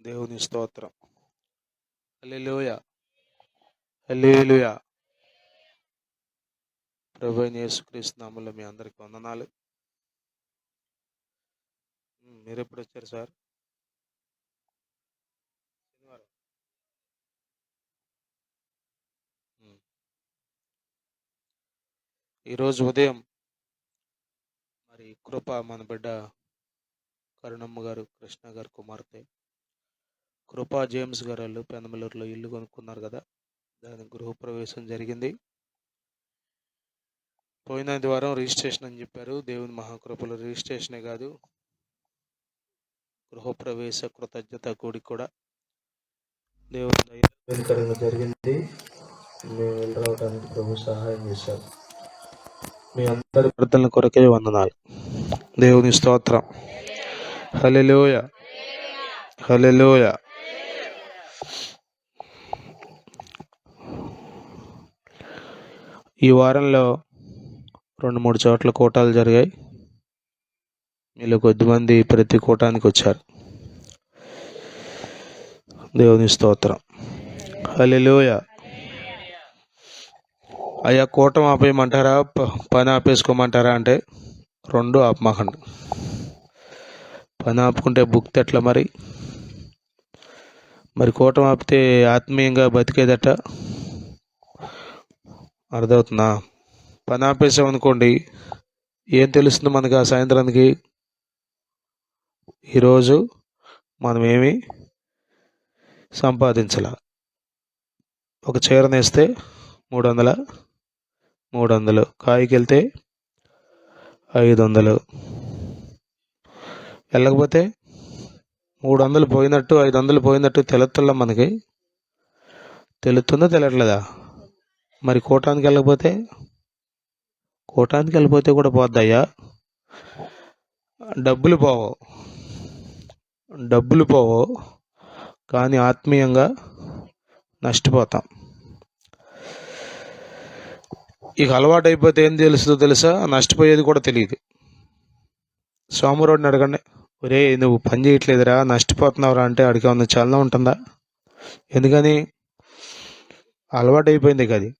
దేవుని స్తోత్రం. హల్లెలూయా, హల్లెలూయా. ప్రభువైన యేసుక్రీస్తు నామములో మీ అందరికి వందనాలు. మీరు ఎప్పుడు వచ్చారు సార్? శనివారం. ఈరోజు ఉదయం మరి కృప మన బిడ్డ కరుణమ్మ గారు, కృష్ణ గారు కుమార్తె కృపా జేమ్స్ గారు వాళ్ళు పెనమలూరులో ఇల్లు కొనుక్కున్నారు కదా, దాని గృహప్రవేశం జరిగింది. పోయిన ఆదివారం రిజిస్ట్రేషన్ అని చెప్పారు. దేవుని మహాకృపలో రిజిస్ట్రేషనే కాదు, గృహప్రవేశ కృతజ్ఞత కూడిక కూడా దేవుని దయతో జరిగింది. మేము వెళ్ళి రావడానికి ప్రభు సహాయం చేశారు. మీ అందరి ప్రార్థనల కొరకే వందనాలు. దేవుని స్తోత్రం. హల్లెలూయా, హల్లెలూయా. ఈ వారంలో 2-3 చోట్ల కూటాలు జరిగాయి. మీలో కొద్దిమంది ప్రతి కూటానికి వచ్చారు. దేవుని స్తోత్రం. హల్లెలూయా. అయ్యా కూటం ఆపేయమంటారా, పని ఆపేసుకోమంటారా అంటే 2 ఆపమాకండి. పని ఆపుకుంటే భుక్తి ఎట్లా మరి కూటం ఆపితే ఆత్మీయంగా బతికేదట. అర్థమవుతుందా? పని ఆపేసామనుకోండి, ఏం తెలుస్తుంది మనకు? ఆ సాయంత్రానికి ఈరోజు మనం ఏమి సంపాదించాల. ఒక చీర నేస్తే 300, కాయకి వెళ్తే 500, వెళ్ళకపోతే 300 పోయినట్టు 500 పోయినట్టు తెలుస్తుందా మనకి? తెలుస్తుందా తెలియట్లేదా? మరి కూటానికి వెళ్ళకపోతే కూడా పోద్దయ్యా. డబ్బులు పోవు కానీ ఆత్మీయంగా నష్టపోతాం. ఇక అలవాటు అయిపోతే ఏం తెలుస్తుందో తెలుసా? నష్టపోయేది కూడా తెలియదు. సోమరోడిని అడగండి, ఒరే నువ్వు పని చేయట్లేదురా, నష్టపోతున్నావురా అంటే అడిగే ఉన్న చలనం ఉంటుందా? ఎందుకని? అలవాటు అయిపోయింది కదా.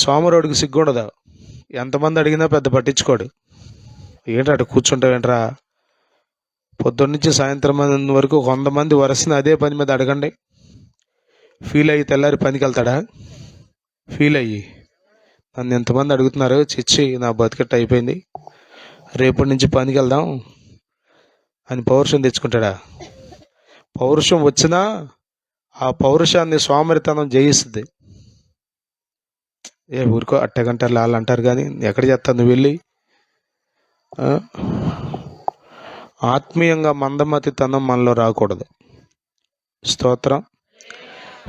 సోమరోడికి సిగ్గుండదా? ఎంతమంది అడిగినా పెద్ద పట్టించుకోడు. ఏంటంటే కూర్చుంటావేంట్రా? పొద్దున్నుంచి సాయంత్రం వరకు 100 మంది వరుసని అదే పని మీద అడగండి, ఫీల్ అయ్యి తెల్లారి పనికి వెళ్తాడా? ఫీల్ అయ్యి నన్ను ఎంతమంది అడుగుతున్నారు, చిచ్చి నా బతికెట్టు అయిపోయింది, రేపటి నుంచి పనికి వెళ్దాం అని పౌరుషం తెచ్చుకుంటాడా? పౌరుషం వచ్చినా ఆ పౌరుషాన్ని సోమరితనం జయిస్తుంది. ఊరికో అట్టగంటారు వాళ్ళు అంటారు కానీ ఎక్కడ చేస్తాను నువ్వు వెళ్ళి? ఆత్మీయంగా మందమతితనం మనలో రాకూడదు. స్తోత్రం.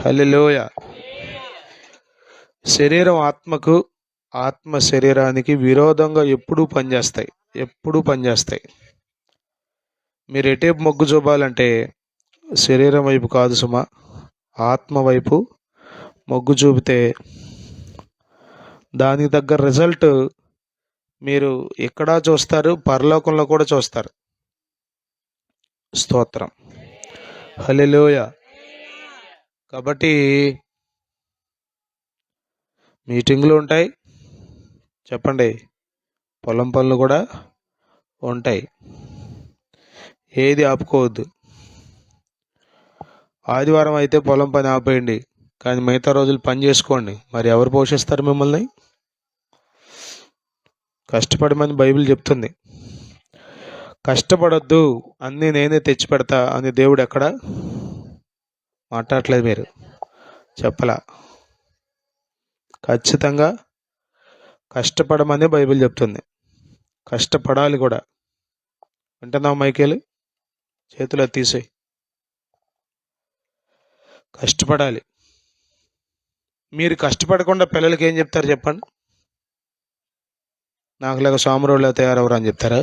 హల్లెలూయా. శరీరం ఆత్మకు, ఆత్మ శరీరానికి విరోధంగా ఎప్పుడూ పనిచేస్తాయి. మీరు ఎటేపు మొగ్గు చూపాలంటే శరీరం వైపు కాదు సుమా, ఆత్మ వైపు మొగ్గు చూపితే దానికి తగ్గ రిజల్ట్ మీరు ఇక్కడ చూస్తారు, పరలోకంలో కూడా చూస్తారు. స్తోత్రం. హల్లెలూయా. కాబట్టి మీటింగులు ఉంటాయి, చెప్పండి, పొలం పనులు కూడా ఉంటాయి. ఏది ఆపుకోవద్దు. ఆదివారం అయితే పొలం పని ఆపేయండి, కానీ మిగతా రోజులు పని చేసుకోండి. మరి ఎవరు పోషిస్తారు మిమ్మల్ని? కష్టపడమని బైబిల్ చెప్తుంది. కష్టపడొద్దు, అన్నీ నేనే తెచ్చి పెడతా అని దేవుడు ఎక్కడ మాట్లాడలేదు. మీరు చెప్పలా? ఖచ్చితంగా కష్టపడమని బైబిల్ చెప్తుంది. కష్టపడాలి కూడా. వింటున్నావు మైకేలు? చేతులు తీసేయి. కష్టపడాలి. మీరు కష్టపడకుండా పిల్లలకి ఏం చెప్తారు చెప్పండి? నాకు లేక సోమరోళ్ళ తయారవరు అని చెప్తారా?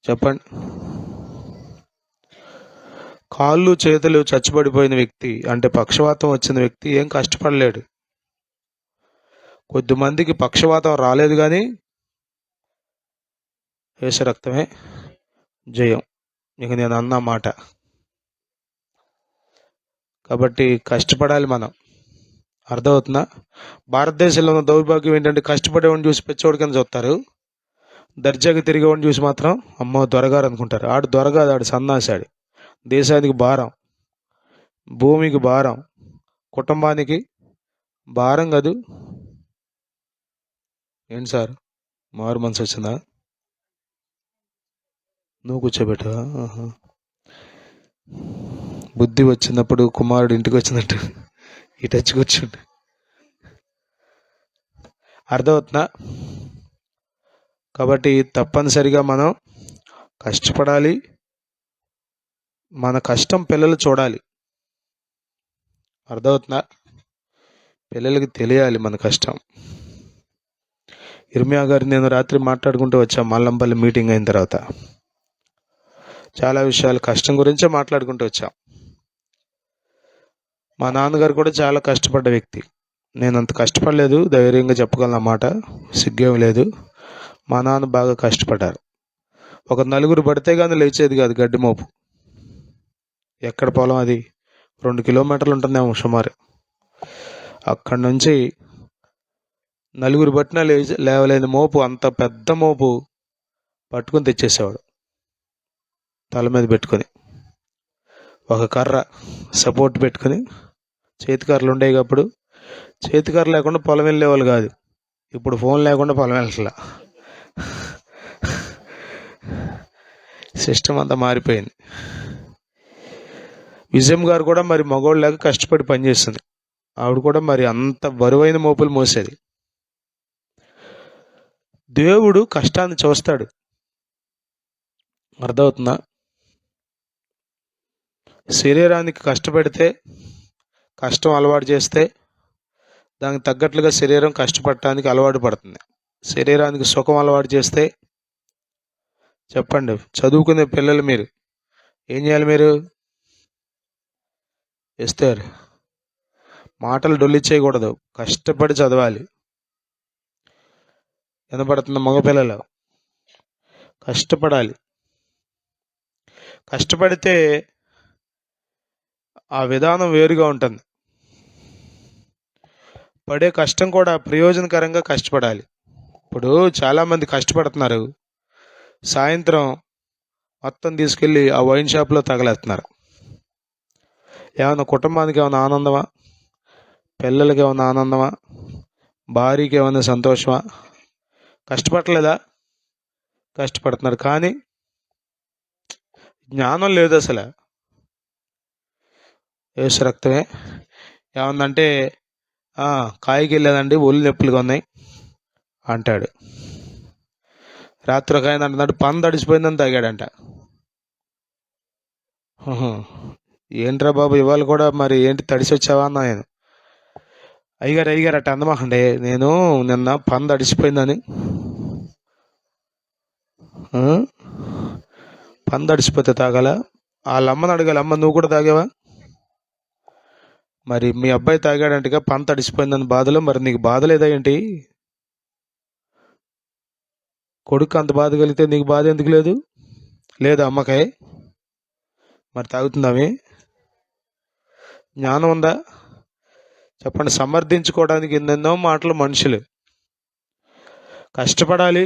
చెప్పండి. కాళ్ళు చేతులు చచ్చుబడిపోయిన వ్యక్తి, అంటే పక్షవాతం వచ్చిన వ్యక్తి ఏం కష్టపడలేడు. కొద్దిమందికి పక్షవాతం రాలేదు కానీ యేసు రక్తమే జయం. ఇక నేను అన్న మాట. కాబట్టి కష్టపడాలి మనం. అర్థమవుతుందా? భారతదేశంలో ఉన్న దౌర్భాగ్యం ఏంటంటే కష్టపడేవాడిని చూసి పెచ్చోడి కింద చూస్తారు, దర్జాగా తిరిగేవాడిని చూసి మాత్రం అమ్మో దొరగారు అనుకుంటారు. ఆడు దొరగాదు, ఆడు సన్నాసాడు. దేశానికి భారం, భూమికి భారం, కుటుంబానికి భారం కాదు. ఏంటి సార్ మారు మనసు వచ్చిందా? నువ్వు కూర్చోబెట్టా. బుద్ధి వచ్చినప్పుడు కుమారుడు ఇంటికి వచ్చినట్టు ఇటు వచ్చి కూర్చుండు. అర్థమవుతుందా? కాబట్టి తప్పనిసరిగా మనం కష్టపడాలి. మన కష్టం పిల్లలు చూడాలి. అర్థమవుతుందా? పిల్లలకి తెలియాలి మన కష్టం. ఇర్మియా గారు నేను రాత్రి మాట్లాడుకుంటూ వచ్చాం. మల్లంపల్లి మీటింగ్ అయిన తర్వాత చాలా విషయాలు కష్టం గురించే మాట్లాడుకుంటూ వచ్చాం. మా నాన్నగారు కూడా చాలా కష్టపడ్డ వ్యక్తి. నేను అంత కష్టపడలేదు, ధైర్యంగా చెప్పగలను అన్నమాట, సిగ్గేం లేదు. మా నాన్న బాగా కష్టపడ్డారు. ఒక నలుగురు పడితే కానీ లేచేది కాదు గడ్డి మోపు. ఎక్కడ పొలం అది 2 కిలోమీటర్లు ఉంటుందేమో సుమారు. అక్కడి నుంచి నలుగురు పట్టినా లేవలేని మోపు, అంత పెద్ద మోపు పట్టుకొని తెచ్చేసేవాడు తల మీద పెట్టుకొని. ఒక కర్ర సపోర్ట్ పెట్టుకొని, చేతికర్రలు ఉండేవి అప్పుడు. చేతికర్ర లేకుండా పొలం వెళ్ళేవాళ్ళు కాదు. ఇప్పుడు ఫోన్ లేకుండా పొలం వెళ్ళట్లా. సిస్టమ్ అంతా మారిపోయింది. విజయం గారు కూడా మరి మగోళ్ళలాగా కష్టపడి పనిచేస్తుంది. ఆవిడ కూడా మరి అంత బరువైన మోపులు మోసేది. దేవుడు కష్టాన్ని చూస్తాడు. అర్థమవుతుందా? శరీరానికి కష్టపెడితే, కష్టం అలవాటు చేస్తే దానికి తగ్గట్లుగా శరీరం కష్టపడటానికి అలవాటు పడుతుంది. శరీరానికి సుఖం అలవాటు చేస్తే, చెప్పండి, చదువుకునే పిల్లలు మీరు ఏం చేయాలి? మీరు ఇస్తారు మాటలు డొల్లిచ్చేయకూడదు, కష్టపడి చదవాలి. వినపడుతున్న మగపిల్లలు కష్టపడాలి. కష్టపడితే ఆ విధానం వేరుగా ఉంటుంది. పడే కష్టం కూడా ప్రయోజనకరంగా కష్టపడాలి. ఇప్పుడు చాలామంది కష్టపడుతున్నారు, సాయంత్రం మొత్తం తీసుకెళ్ళి ఆ వైన్ షాప్లో తగలేస్తున్నారు. ఏమన్నా కుటుంబానికి ఏమైనా ఆనందమా? పిల్లలకి ఏమైనా ఆనందమా? భార్యకి ఏమైనా సంతోషమా? కష్టపడలేదా? కష్టపడుతున్నారు, కానీ జ్ఞానం లేదు అసలు. యేసు రక్తమే ఏమందంటే కాయకి వెళ్ళేదండి, ఒళ్ళు నొప్పులుగా ఉన్నాయి అంటాడు. రాత్రి ఒక ఆయన అంటున్నాడు పంద తడిసిపోయిందని తాగాడంట. ఏంట్రా బాబు ఇవాళ కూడా మరి ఏంటి తడిసి వచ్చావా అన్న నేను. అయ్యగారు అట్ట అందమాకండి, నేను నిన్న పంద తడిసిపోయిందని. పంద తడిసిపోతే తాగాల? వాళ్ళ అమ్మని అడగాలి, అమ్మ నువ్వు కూడా తాగావా? మరి మీ అబ్బాయి తాగాడంటగా పంత తడిసిపోయిందని బాధలో, మరి నీకు బాధ లేదా ఏంటి? కొడుకు అంత బాధ కలిగితే నీకు బాధ ఎందుకు లేదు? లేదా అమ్మకాయ? మరి తాగుతుందామే? జ్ఞానం ఉందా? చెప్పండి. సమర్థించుకోవడానికి ఎన్నెన్నో మాటలు మనుషులు. కష్టపడాలి.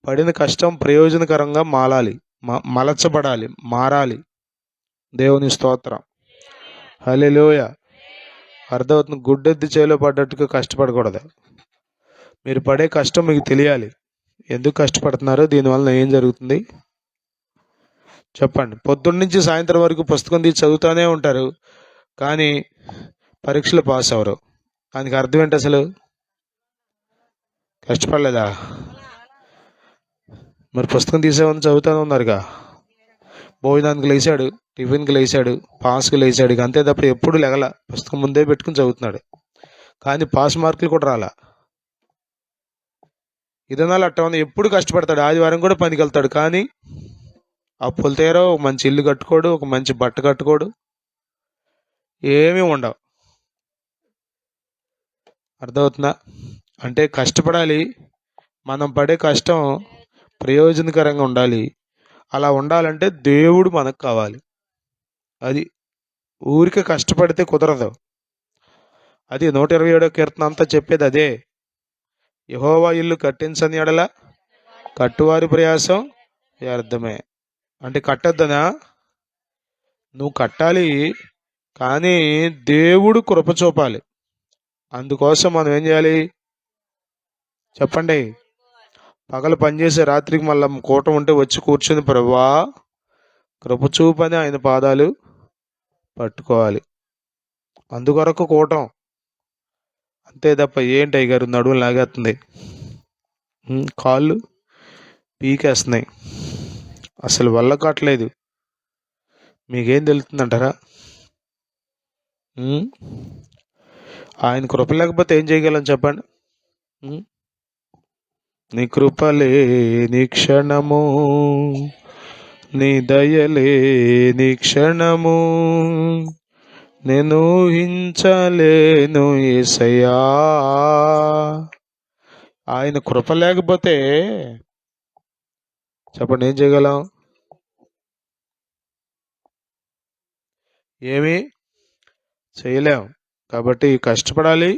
పడిన కష్టం ప్రయోజనకరంగా మలచబడాలి, మారాలి. దేవుని స్తోత్రం. హల్లెలూయా. అర్థమవుతుంది. గుడ్డెద్ది చేలో పడ్డట్టుగా కష్టపడకూడదు. మీరు పడే కష్టం మీకు తెలియాలి. ఎందుకు కష్టపడుతున్నారో, దీనివల్ల ఏం జరుగుతుంది చెప్పండి. పొద్దున్న నుంచి సాయంత్రం వరకు పుస్తకం తీసి చదువుతూనే ఉంటారు, కానీ పరీక్షలు పాస్ అవ్వరు. దానికి అర్థం ఏంటి అసలు? కష్టపడలేదా? మరి పుస్తకం తీసేవని చదువుతూనే ఉన్నారుగా. భోజనానికి లేచాడు, టిఫిన్కి లేచాడు, పాస్కి లేచాడు, ఇక అంతే తప్ప ఎప్పుడు లెగల. పుస్తకం ముందే పెట్టుకుని చదువుతున్నాడు, కానీ పాస్ మార్కులు కూడా రాలా. ఇదనాలు అట్ట ఉంది. ఎప్పుడు కష్టపడతాడు, ఆదివారం కూడా పనికి వెళ్తాడు, కానీ అప్పులు తీరో, ఒక మంచి ఇల్లు కట్టుకోడు, ఒక మంచి బట్ట కట్టుకోడు, ఏమీ ఉండవు. అర్థమవుతుందా? అంటే కష్టపడాలి. మనం పడే కష్టం ప్రయోజనకరంగా ఉండాలి. అలా ఉండాలంటే దేవుడు మనకు కావాలి. అది ఊరికే కష్టపడితే కుదరదు. అది 127వ కీర్తన అంతా చెప్పేది అదే. యెహోవా ఇల్లు కట్టించని ఎడల కట్టువారి ప్రయాసం వ్యర్థమే. అంటే కట్టొద్దనా? నువ్వు కట్టాలి, కానీ దేవుడు కృప చూపాలి. అందుకోసం మనం ఏం చేయాలి చెప్పండి? పగలు పనిచేసే రాత్రికి మళ్ళీ కూటం ఉంటే వచ్చి కూర్చుని ప్రభువా కృప చూపని ఆయన పాదాలు పట్టుకోవాలి. అందుకొరకు కూటం, అంతే తప్ప ఏంటి అయ్యగారు నడువులు లాగేస్తుంది, కాళ్ళు పీకేస్తున్నాయి, అసలు వల్ల కావట్లేదు. మీకేం తెలుస్తుందంటారా? ఆయన కృప లేకపోతే ఏం చేయగలం చెప్పండి? నీ కృపలే నీ క్షణము, నీ దయలే నీ క్షణము, నేను ఊహించలేను యేసయ్యా. ఆయన కృప లేకపోతే చెప్పండి ఏం చేయగలం? ఏమీ చేయలేం. కాబట్టి కష్టపడాలి,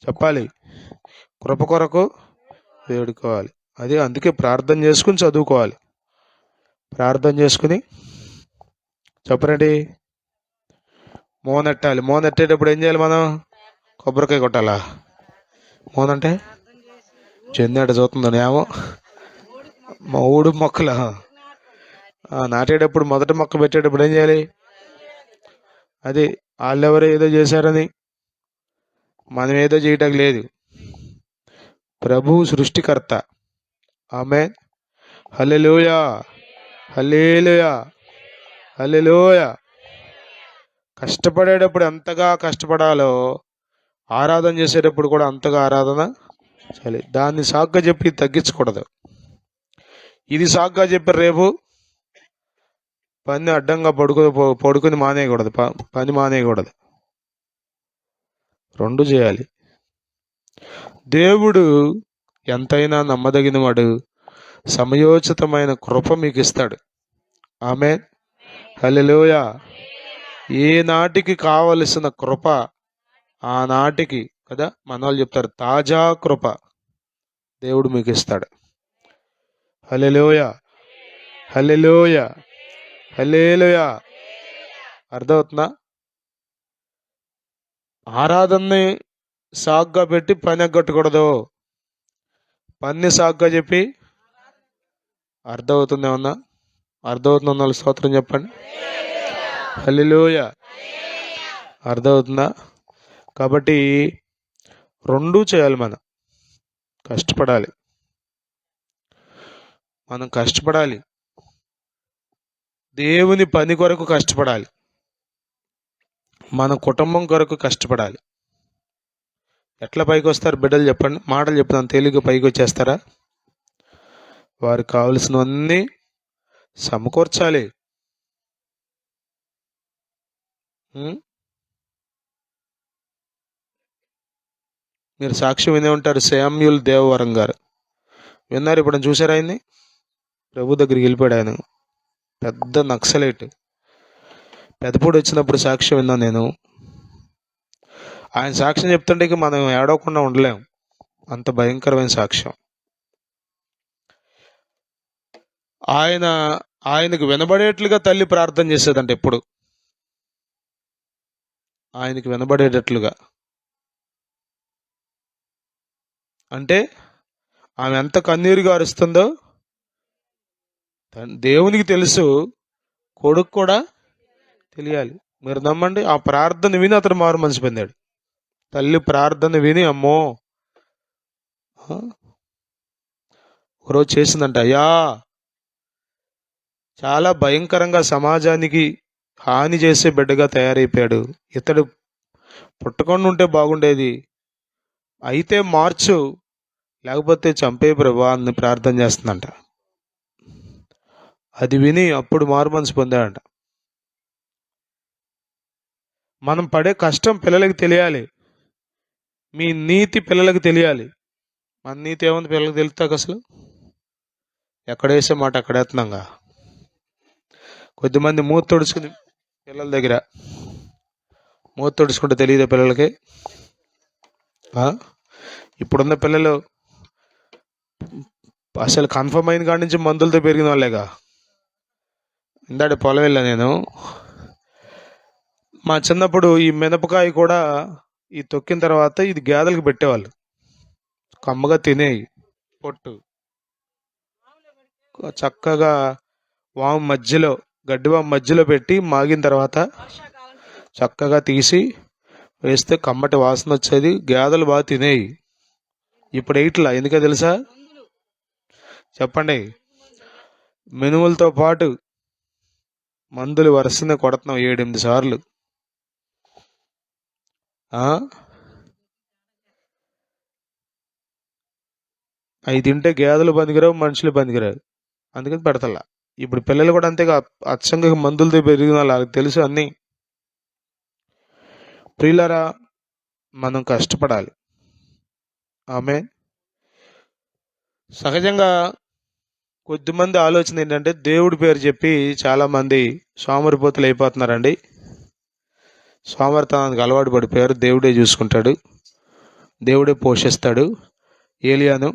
చెప్పాలి, కృప కొరకు వేడుకోవాలి. అది అందుకే ప్రార్థన చేసుకుని చదువుకోవాలి. ప్రార్థన చేసుకుని చెప్పరండి మోనెట్టాలి. మోనెట్టేటప్పుడు ఏం చేయాలి మనం? కొబ్బరికాయ కొట్టాలా? మోనంటే చెందాట చూస్తుందని ఏమో మా ఊడు మొక్కల నాటేటప్పుడు మొదటి మొక్క పెట్టేటప్పుడు ఏం చేయాలి? అది వాళ్ళెవరో ఏదో చేశారని మనం ఏదో చేయటం లేదు. ప్రభువు సృష్టికర్త. ఆమేన్. హల్లెలూయా, హల్లెలూయా, హల్లెలూయా. కష్టపడేటప్పుడు ఎంతగా కష్టపడాలో ఆరాధన చేసేటప్పుడు కూడా అంతగా ఆరాధన చేయాలి. దాన్ని సాగ్గా చెప్పి తగ్గించకూడదు. ఇది సాగ్గా చెప్పి రేపు పని అడ్డంగా పడుకుని మానేయకూడదు, పని మానేయకూడదు. రెండు చేయాలి. దేవుడు ఎంతైనా నమ్మదగిన వాడు, సమయోచితమైన కృప మీకు ఇస్తాడు. ఆమేన్. హల్లెలూయా. ఏ నాటికి కావలసిన కృప ఆనాటికి కదా మన వాళ్ళు చెప్తారు, తాజా కృప దేవుడు మీకు ఇస్తాడు. హల్లెలూయా, హల్లెలూయా, హల్లెలూయా. అర్థమవుతుందా? ఆరాధనని సాగ్గా పెట్టి పని ఎగ్గొట్టకూడదు. పని సాగ్గా చెప్పి అర్థమవుతుందేమన్నా? అర్థమవుతుందా? వాళ్ళు స్తోత్రం చెప్పండి. హల్లెలూయా. అర్థమవుతుందా? కాబట్టి రెండూ చేయాలి. మనం కష్టపడాలి, మనం కష్టపడాలి, దేవుని పని కొరకు కష్టపడాలి, మన కుటుంబం కొరకు కష్టపడాలి. ఎట్లా పైకి వస్తారు బిడ్డలు చెప్పండి? మాటలు చెప్తాను, తేలిగ్గా పైకి వచ్చేస్తారా? వారికి కావలసినవన్నీ సమకూర్చాలి. మీరు సాక్ష్యం వినే ఉంటారు, శామ్యూల్ దేవవరం గారు విన్నారు. ఇప్పుడు చూసారా ఆయన్ని? ప్రభు దగ్గరికి వెళ్ళిపోయాడు. ఆయన పెద్ద నక్సలైట్. పెద్దపూడి వచ్చినప్పుడు సాక్ష్యం విన్నాను నేను. ఆయన సాక్ష్యం చెప్తుంటే మనం ఏడవకుండా ఉండలేం, అంత భయంకరమైన సాక్ష్యం. ఆయనకు వినబడేట్లుగా తల్లి ప్రార్థన చేసేదంట. ఎప్పుడు ఆయనకి వినబడేటట్లుగా అంటే ఆమె ఎంత కన్నీరుగా అరుస్తుందో దేవునికి తెలుసు, కొడుకు కూడా తెలియాలి. మీరు నమ్మండి, ఆ ప్రార్థన విని అతను మారు మనసు పొందాడు. తల్లి ప్రార్థన విని అమ్మో ఒకరోజు చేసిందంట, అయ్యా చాలా భయంకరంగా సమాజానికి హాని చేసే బిడ్డగా తయారైపోయాడు, ఇతడు పుట్టకుండా ఉంటే బాగుండేది, అయితే మార్చు లేకపోతే చంపే ప్రభా అని ప్రార్థన చేస్తుందంట. అది విని అప్పుడు మారు మనసు పొందాడంట. మనం పడే కష్టం పిల్లలకి తెలియాలి, మీ నీతి పిల్లలకు తెలియాలి. మన నీతి ఏముంది పిల్లలకు తెలుస్తాక? అసలు ఎక్కడేసే మాట అక్కడ వేస్తున్నాంగా. కొద్దిమంది మూత తొడుచుకుని పిల్లల దగ్గర మూత తొడుచుకుంటే తెలియదు పిల్లలకి. ఇప్పుడున్న పిల్లలు అసలు కన్ఫర్మ్ అయిన కాడి నుంచి మందులతో పెరిగిన వాళ్ళేగా. ఇందాక పొలం వెళ్ళా నేను. మా చిన్నప్పుడు ఈ మినపకాయ కూడా ఈ తొక్కిన తర్వాత ఇది గేదెలకు పెట్టేవాళ్ళు, కమ్మగా తినేవి. పొట్టు చక్కగా వాము మధ్యలో, గడ్డి వాము మధ్యలో పెట్టి మాగిన తర్వాత చక్కగా తీసి వేస్తే కమ్మటి వాసన వచ్చేది, గేదెలు బాగా తినేవి. ఇప్పుడు ఎయిట్లా ఎందుకో తెలుసా? చెప్పండి. మినుములతో పాటు మందులు వరుసనే కొడుతున్నాం 7-8 సార్లు. అవి తింటే గేదెలు పనికిరావు, మనుషులు పనికిరావు, అందుకని పెడతలా. ఇప్పుడు పిల్లలు కూడా అంతేగా, అచ్చంగా మందులతో పెరిగిన వాళ్ళకి తెలుసు అన్నీ. ప్రియులారా, మనం కష్టపడాలి. ఆమె సహజంగా కొద్దిమంది ఆలోచన ఏంటంటే దేవుడి పేరు చెప్పి చాలామంది సోమరిపోతులు అయిపోతున్నారండి. సోమరితనానికి అలవాటు పడిపోయారు. దేవుడే చూసుకుంటాడు, దేవుడే పోషిస్తాడు. ఏలియాను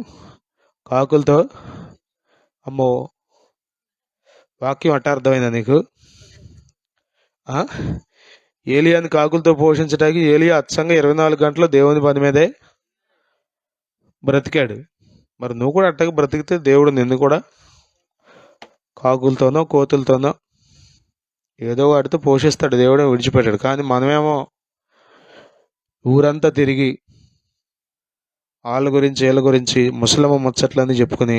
కాకులతో, అమ్మో వాక్యం అట్ట అర్థమైందా నీకు? ఏలియాని కాకులతో పోషించడానికి ఏలియా అచ్చంగా 24 గంటలు దేవుని పని మీదే బ్రతికాడు. మరి నువ్వు కూడా అట్టగా బ్రతికితే దేవుడు నిన్ను కూడా కాకులతోనో కోతులతోనో ఏదో వాటితో పోషిస్తాడు, దేవుడే విడిచిపెట్టాడు. కానీ మనమేమో ఊరంతా తిరిగి వాళ్ళ గురించి వీళ్ళ గురించి ముసలమ్మ ముచ్చట్లన్నీ చెప్పుకుని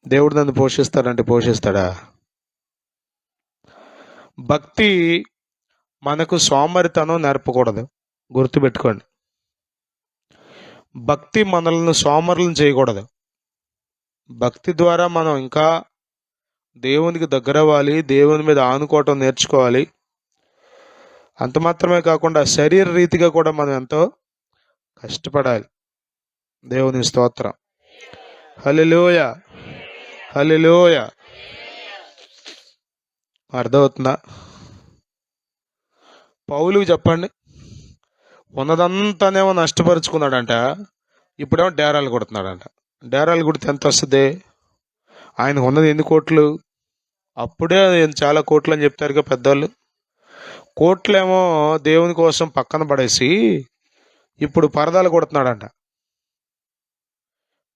దేవుడు నన్ను పోషిస్తాడంటే పోషిస్తాడా? భక్తి మనకు సోమరితనం నేర్పకూడదు, గుర్తుపెట్టుకోండి. భక్తి మనల్ని సోమరులను చేయకూడదు. భక్తి ద్వారా మనం ఇంకా దేవునికి దగ్గర అవ్వాలి, దేవుని మీద ఆనుకోవటం నేర్చుకోవాలి. అంత మాత్రమే కాకుండా శరీర రీతిగా కూడా మనం ఎంతో కష్టపడాలి. దేవుని స్తోత్రం. హల్లెలూయా, హల్లెలూయా. అర్థమవుతుందా? పౌలుకి చెప్పండి, ఉన్నదంతానేమో నష్టపరుచుకున్నాడంట, ఇప్పుడేమో డేరాలు కొడుతున్నాడంట. డేరాలు కొడితే ఎంత వస్తుంది? ఆయనకు ఉన్నది 8 కోట్లు. అప్పుడే చాలా కోట్లు అని చెప్తారుగా పెద్దవాళ్ళు. కోట్లేమో దేవుని కోసం పక్కన పడేసి ఇప్పుడు పరదాలు కొడుతున్నాడంట.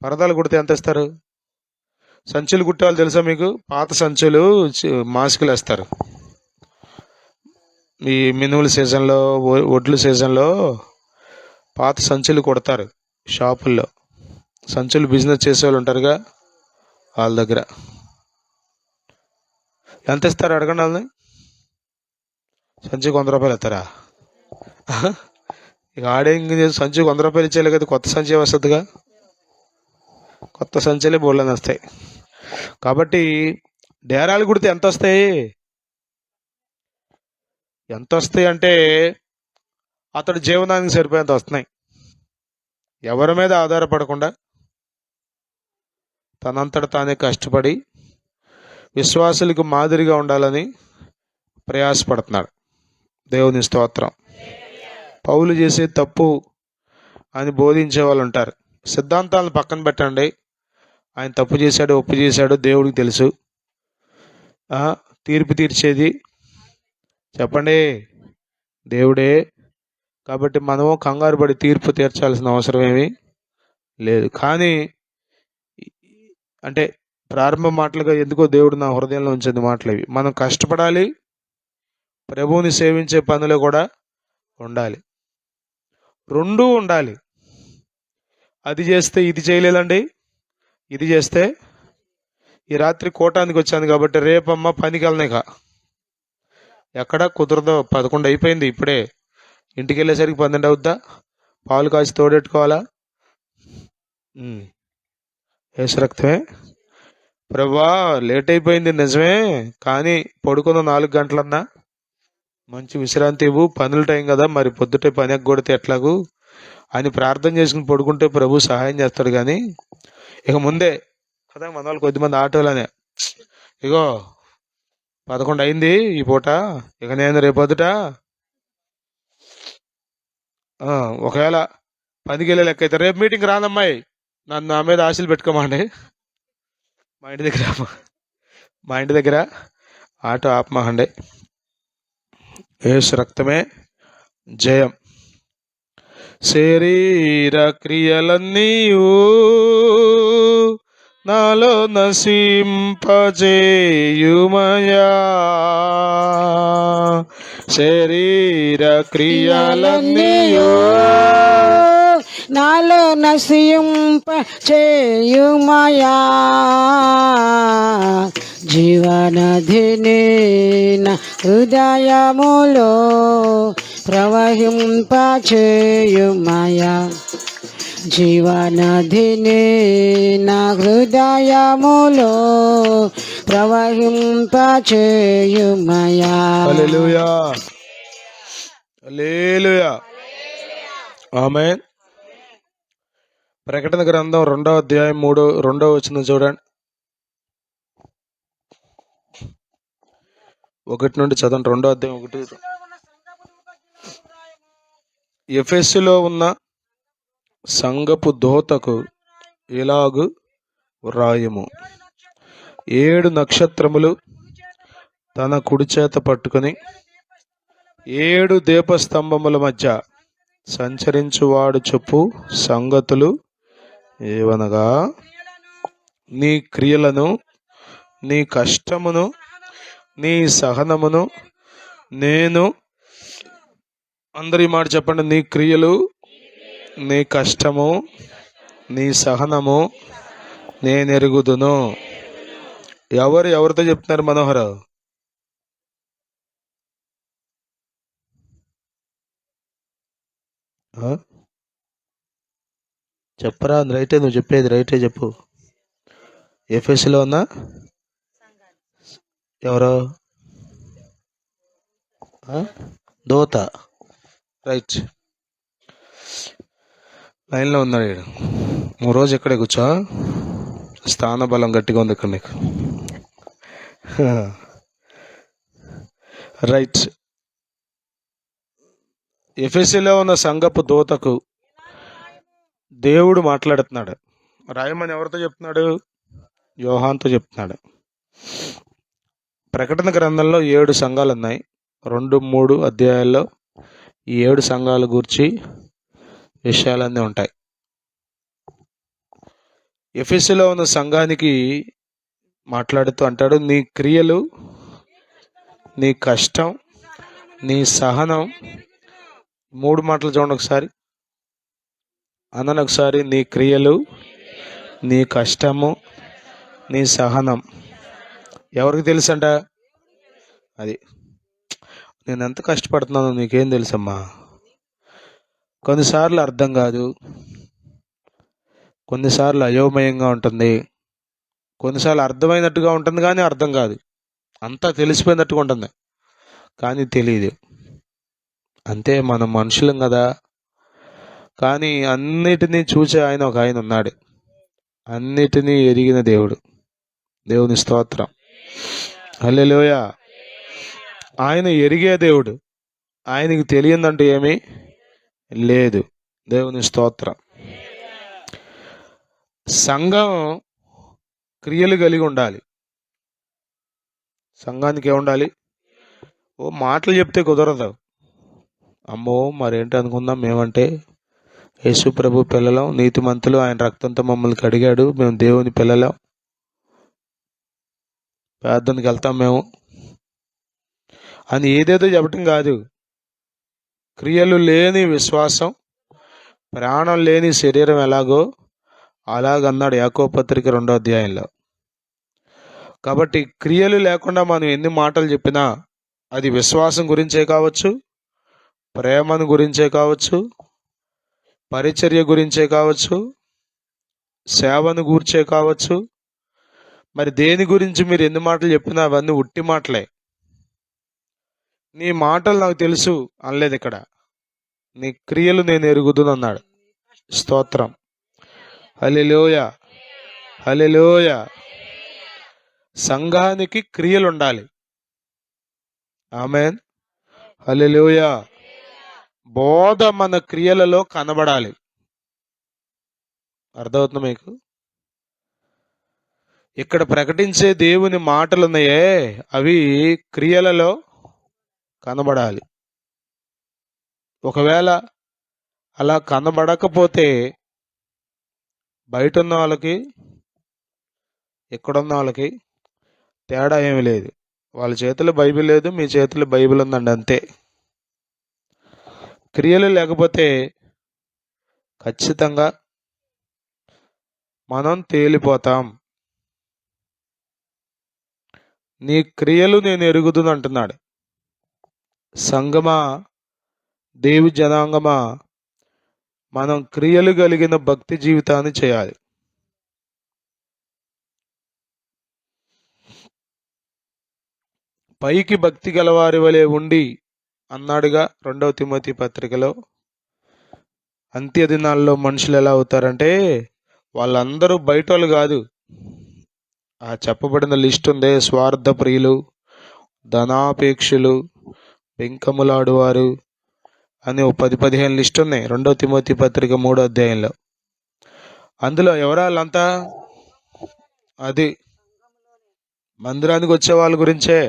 పరదాలు కుడితే ఎంత ఇస్తారు? సంచులు కుట్టేవాళ్ళు తెలుసా మీకు? పాత సంచులు మాస్కులు వేస్తారు. ఈ మినుముల సీజన్లో, ఒడ్లు సీజన్లో పాత సంచులు కొడతారు షాపుల్లో. సంచులు బిజినెస్ చేసేవాళ్ళు ఉంటారుగా, వాళ్ళ దగ్గర ఎంత ఇస్తారు అడగండి వాళ్ళని. సంచికి 100 రూపాయలు ఇస్తారా? ఇక ఆడేం సంచికి 100 రూపాయలు ఇచ్చేయాలి కదా, కొత్త సంచి వస్తుందిగా. కొత్త సంచులే బోళ్ళని వస్తాయి. కాబట్టి డేరాలు కుడితే ఎంత వస్తాయి? ఎంత వస్తాయి అంటే అతడు జీవనానికి సరిపోయేంత వస్తున్నాయి. ఎవరి మీద ఆధారపడకుండా తనంతట తానే కష్టపడి విశ్వాసులకు మాదిరిగా ఉండాలని ప్రయాసపడుతున్నాడు. దేవుని స్తోత్రం. పౌలు చేసే తప్పు అని బోధించే వాళ్ళు ఉంటారు. సిద్ధాంతాలను పక్కన పెట్టండి. ఆయన తప్పు చేశాడు, ఒప్పు చేశాడు, దేవుడికి తెలుసు. తీర్పు తీర్చేది చెప్పండి దేవుడే. కాబట్టి మనము కంగారు పడి తీర్పు తీర్చాల్సిన అవసరం ఏమీ లేదు. కానీ అంటే ప్రారంభ మాటలుగా ఎందుకో దేవుడు నా హృదయంలో ఉంచింది మాటలు ఇవి. మనం కష్టపడాలి, ప్రభువుని సేవించే పనులు కూడా ఉండాలి, రెండూ ఉండాలి. అది చేస్తే ఇది చేయలేదండి, ఇది చేస్తే ఈ రాత్రి కోటానికి వచ్చాను కాబట్టి రేపమ్మ పనికి వెళ్ళనిక ఎక్కడ కుదరదో. 11 అయిపోయింది, ఇప్పుడే ఇంటికి వెళ్ళేసరికి 12 అవుద్దా? పాలు కాసి తోడెట్టుకోవాలా? యేసు రక్తమే. ప్రభా లేట్ అయిపోయింది నిజమే, కానీ పడుకున్న 4 గంటలన్నా మంచి విశ్రాంతి ఇవ్వు, పనుల టైం కదా, మరి పొద్దుటే పని ఎగ్గొడితే ఎట్లాగూ అని ప్రార్థన చేసుకుని పడుకుంటే ప్రభు సహాయం చేస్తాడు. కానీ ఇక ముందే ఇప్పటిదాకా మన వాళ్ళు కొద్దిమంది ఆటోలనే, ఇగో 11 అయింది ఈ పూట, ఇక నేను రేపొద్దుట ఒకవేళ 10కి వెళ్ళే లెక్క అయితే రేపు మీటింగ్ రాదమ్మాయి, నన్ను నా మీద ఆశలు పెట్టుకోమండి. మా ఇంటి దగ్గర మా ఇంటి దగ్గర ఆటో ఆపమాకండి. యేసు రక్తమే జయం. శరీర క్రియలన్నీయు నాలో నశింపజేయుమయా, శరీర క్రియలన్నీయు నాలో నశింపజేయుమయా, జీవనధిని నా హృదయములో ప్రవహింపచేయుమయా, జీవనధిని నా హృదయములో ప్రవహింపచేయుమయా. హల్లెలూయా, హల్లెలూయా, ఆమేన్. ప్రకటన గ్రంథం 2వ అధ్యాయం 2వ వచనం చూడండి. 1 నుండి చదవండి. 2వ అధ్యాయం 1. ఎఫెసులో ఉన్న సంఘపు దూతకు ఇలాగు వ్రాయుము, 7 నక్షత్రములు తన కుడి చేత పట్టుకుని 7 దీపస్తంభముల మధ్య సంచరించువాడు చెప్పు సంగతులు ఏవనగా, నీ క్రియలను, నీ కష్టమును, నీ సహనమును నేను, అందరి మాట చెప్పండి, నీ క్రియలు, నీ కష్టము, నీ సహనము నేను ఎరుగుదును. ఎవరితో చెప్తున్నారు మనోహర్? చెప్పరా, రైటే, నువ్వు చెప్పేది రైటే చెప్పు. ఎఫెసులో ఉన్నా ఎవరో దోత, రైట్, లైన్లో ఉన్నాడు. 3 రోజు ఇక్కడే కూర్చో, స్థాన బలం గట్టిగా ఉంది ఇక్కడ నీకు. రైట్. ఎఫెసులో ఉన్న సంఘపు దూతకు దేవుడు మాట్లాడుతున్నాడు. రాయమని ఎవరితో చెప్తున్నాడు? యోహాన్తో చెప్తున్నాడు. ప్రకటన గ్రంథంలో 7 సంఘాలు ఉన్నాయి. 2-3 అధ్యాయాల్లో ఈ 7 సంఘాల గురించి విషయాలన్నీ ఉంటాయి. ఎఫెసులో ఉన్న సంఘానికి మాట్లాడుతూ అంటాడు, నీ క్రియలు, నీ కష్టం, నీ సహనం. 3 మాటలు చూడండి ఒకసారి, అన్నను ఒకసారి. నీ క్రియలు, నీ కష్టము, నీ సహనం. ఎవరికి తెలుసంట? అది నేను ఎంత కష్టపడుతున్నానో నీకేం తెలుసమ్మా. కొన్నిసార్లు అర్థం కాదు, కొన్నిసార్లు అయోమయంగా ఉంటుంది, కొన్నిసార్లు అర్థమైనట్టుగా ఉంటుంది కానీ అర్థం కాదు, అంతా తెలిసిపోయినట్టుగా ఉంటుంది కానీ తెలియదు. అంతే, మనం మనుషులం కదా. కానీ అన్నిటినీ చూసే ఒక ఆయన ఉన్నాడు, అన్నిటినీ ఎరిగిన దేవుడు. దేవుని స్తోత్రం, హల్లెలూయా. ఆయన ఎరిగే దేవుడు, ఆయనకి తెలియదంటూ ఏమీ లేదు. దేవుని స్తోత్రం. సంఘం క్రియలు కలిగి ఉండాలి. సంఘానికి ఏముండాలి? మాటలు చెప్తే కుదరదు. అమ్మో మరేంటి అనుకుందాం, మేమంటే యేసు ప్రభు పిల్లలం, నీతిమంతులు, ఆయన రక్తంతో మమ్మల్ని కడిగాడు, మేము దేవుని పిల్లలం, ప్రార్థనకి వెళ్తాం మేము అని ఏదేదో చెప్పటం కాదు. క్రియలు లేని విశ్వాసం, ప్రాణం లేని శరీరం ఎలాగో అలాగన్నాడు యాకోబు పత్రిక 2వ అధ్యాయంలో. కాబట్టి క్రియలు లేకుండా మనం ఎన్ని మాటలు చెప్పినా అది విశ్వాసం గురించే కావచ్చు, ప్రేమను గురించే కావచ్చు, పరిచర్య గురించే కావచ్చు, సేవను గూర్చే కావచ్చు. మరి దేని గురించి మీరు ఎన్ని మాటలు చెప్పినా అవన్నీ ఉట్టి మాటలే. నీ మాటలు నాకు తెలుసు అనలేదు ఇక్కడ, నీ క్రియలు నేను ఎరుగుదును అన్నాడు. స్తోత్రం, హల్లెలూయా. హల్లెలూయ. సంఘానికి క్రియలు ఉండాలి. ఆమేన్. హల్లెలూయ. బోధ మన క్రియలలో కనబడాలి. అర్థమవుతుందా మీకు? ఇక్కడ ప్రకటించే దేవుని మాటలున్నాయే, అవి క్రియలలో కనబడాలి. ఒకవేళ అలా కనబడకపోతే బయట ఉన్న వాళ్ళకి, ఎక్కడున్న వాళ్ళకి తేడా ఏమి లేదు. వాళ్ళ చేతిలో బైబిల్ లేదు, మీ చేతిలో బైబిల్ ఉందండి, అంతే. క్రియలు లేకపోతే ఖచ్చితంగా మనం తేలిపోతాం. నీ క్రియలు నేను ఎరుగుదును అంటున్నాడు. సంగమా, దేవి జనాంగమా, మనం క్రియలు కలిగిన భక్తి జీవితాన్ని చేయాలి. పైకి భక్తి గలవారి వలె ఉండి అన్నాడుగా 2వ తిమోతి పత్రికలో. అంత్య దినాల్లో మనుషులు ఎలా అవుతారంటే, వాళ్ళందరూ బయట వాళ్ళు కాదు. ఆ చెప్పబడిన లిస్ట్ ఉందే, స్వార్థ ప్రియులు, ధనాపేక్షులు, పెంకములాడువారు అని 10-15 లిస్ట్ ఉన్నాయి 2వ తిమోతి పత్రిక 3వ అధ్యాయంలో. అందులో ఎవరాళ్ళంతా? అది మందిరానికి వచ్చే వాళ్ళ గురించే.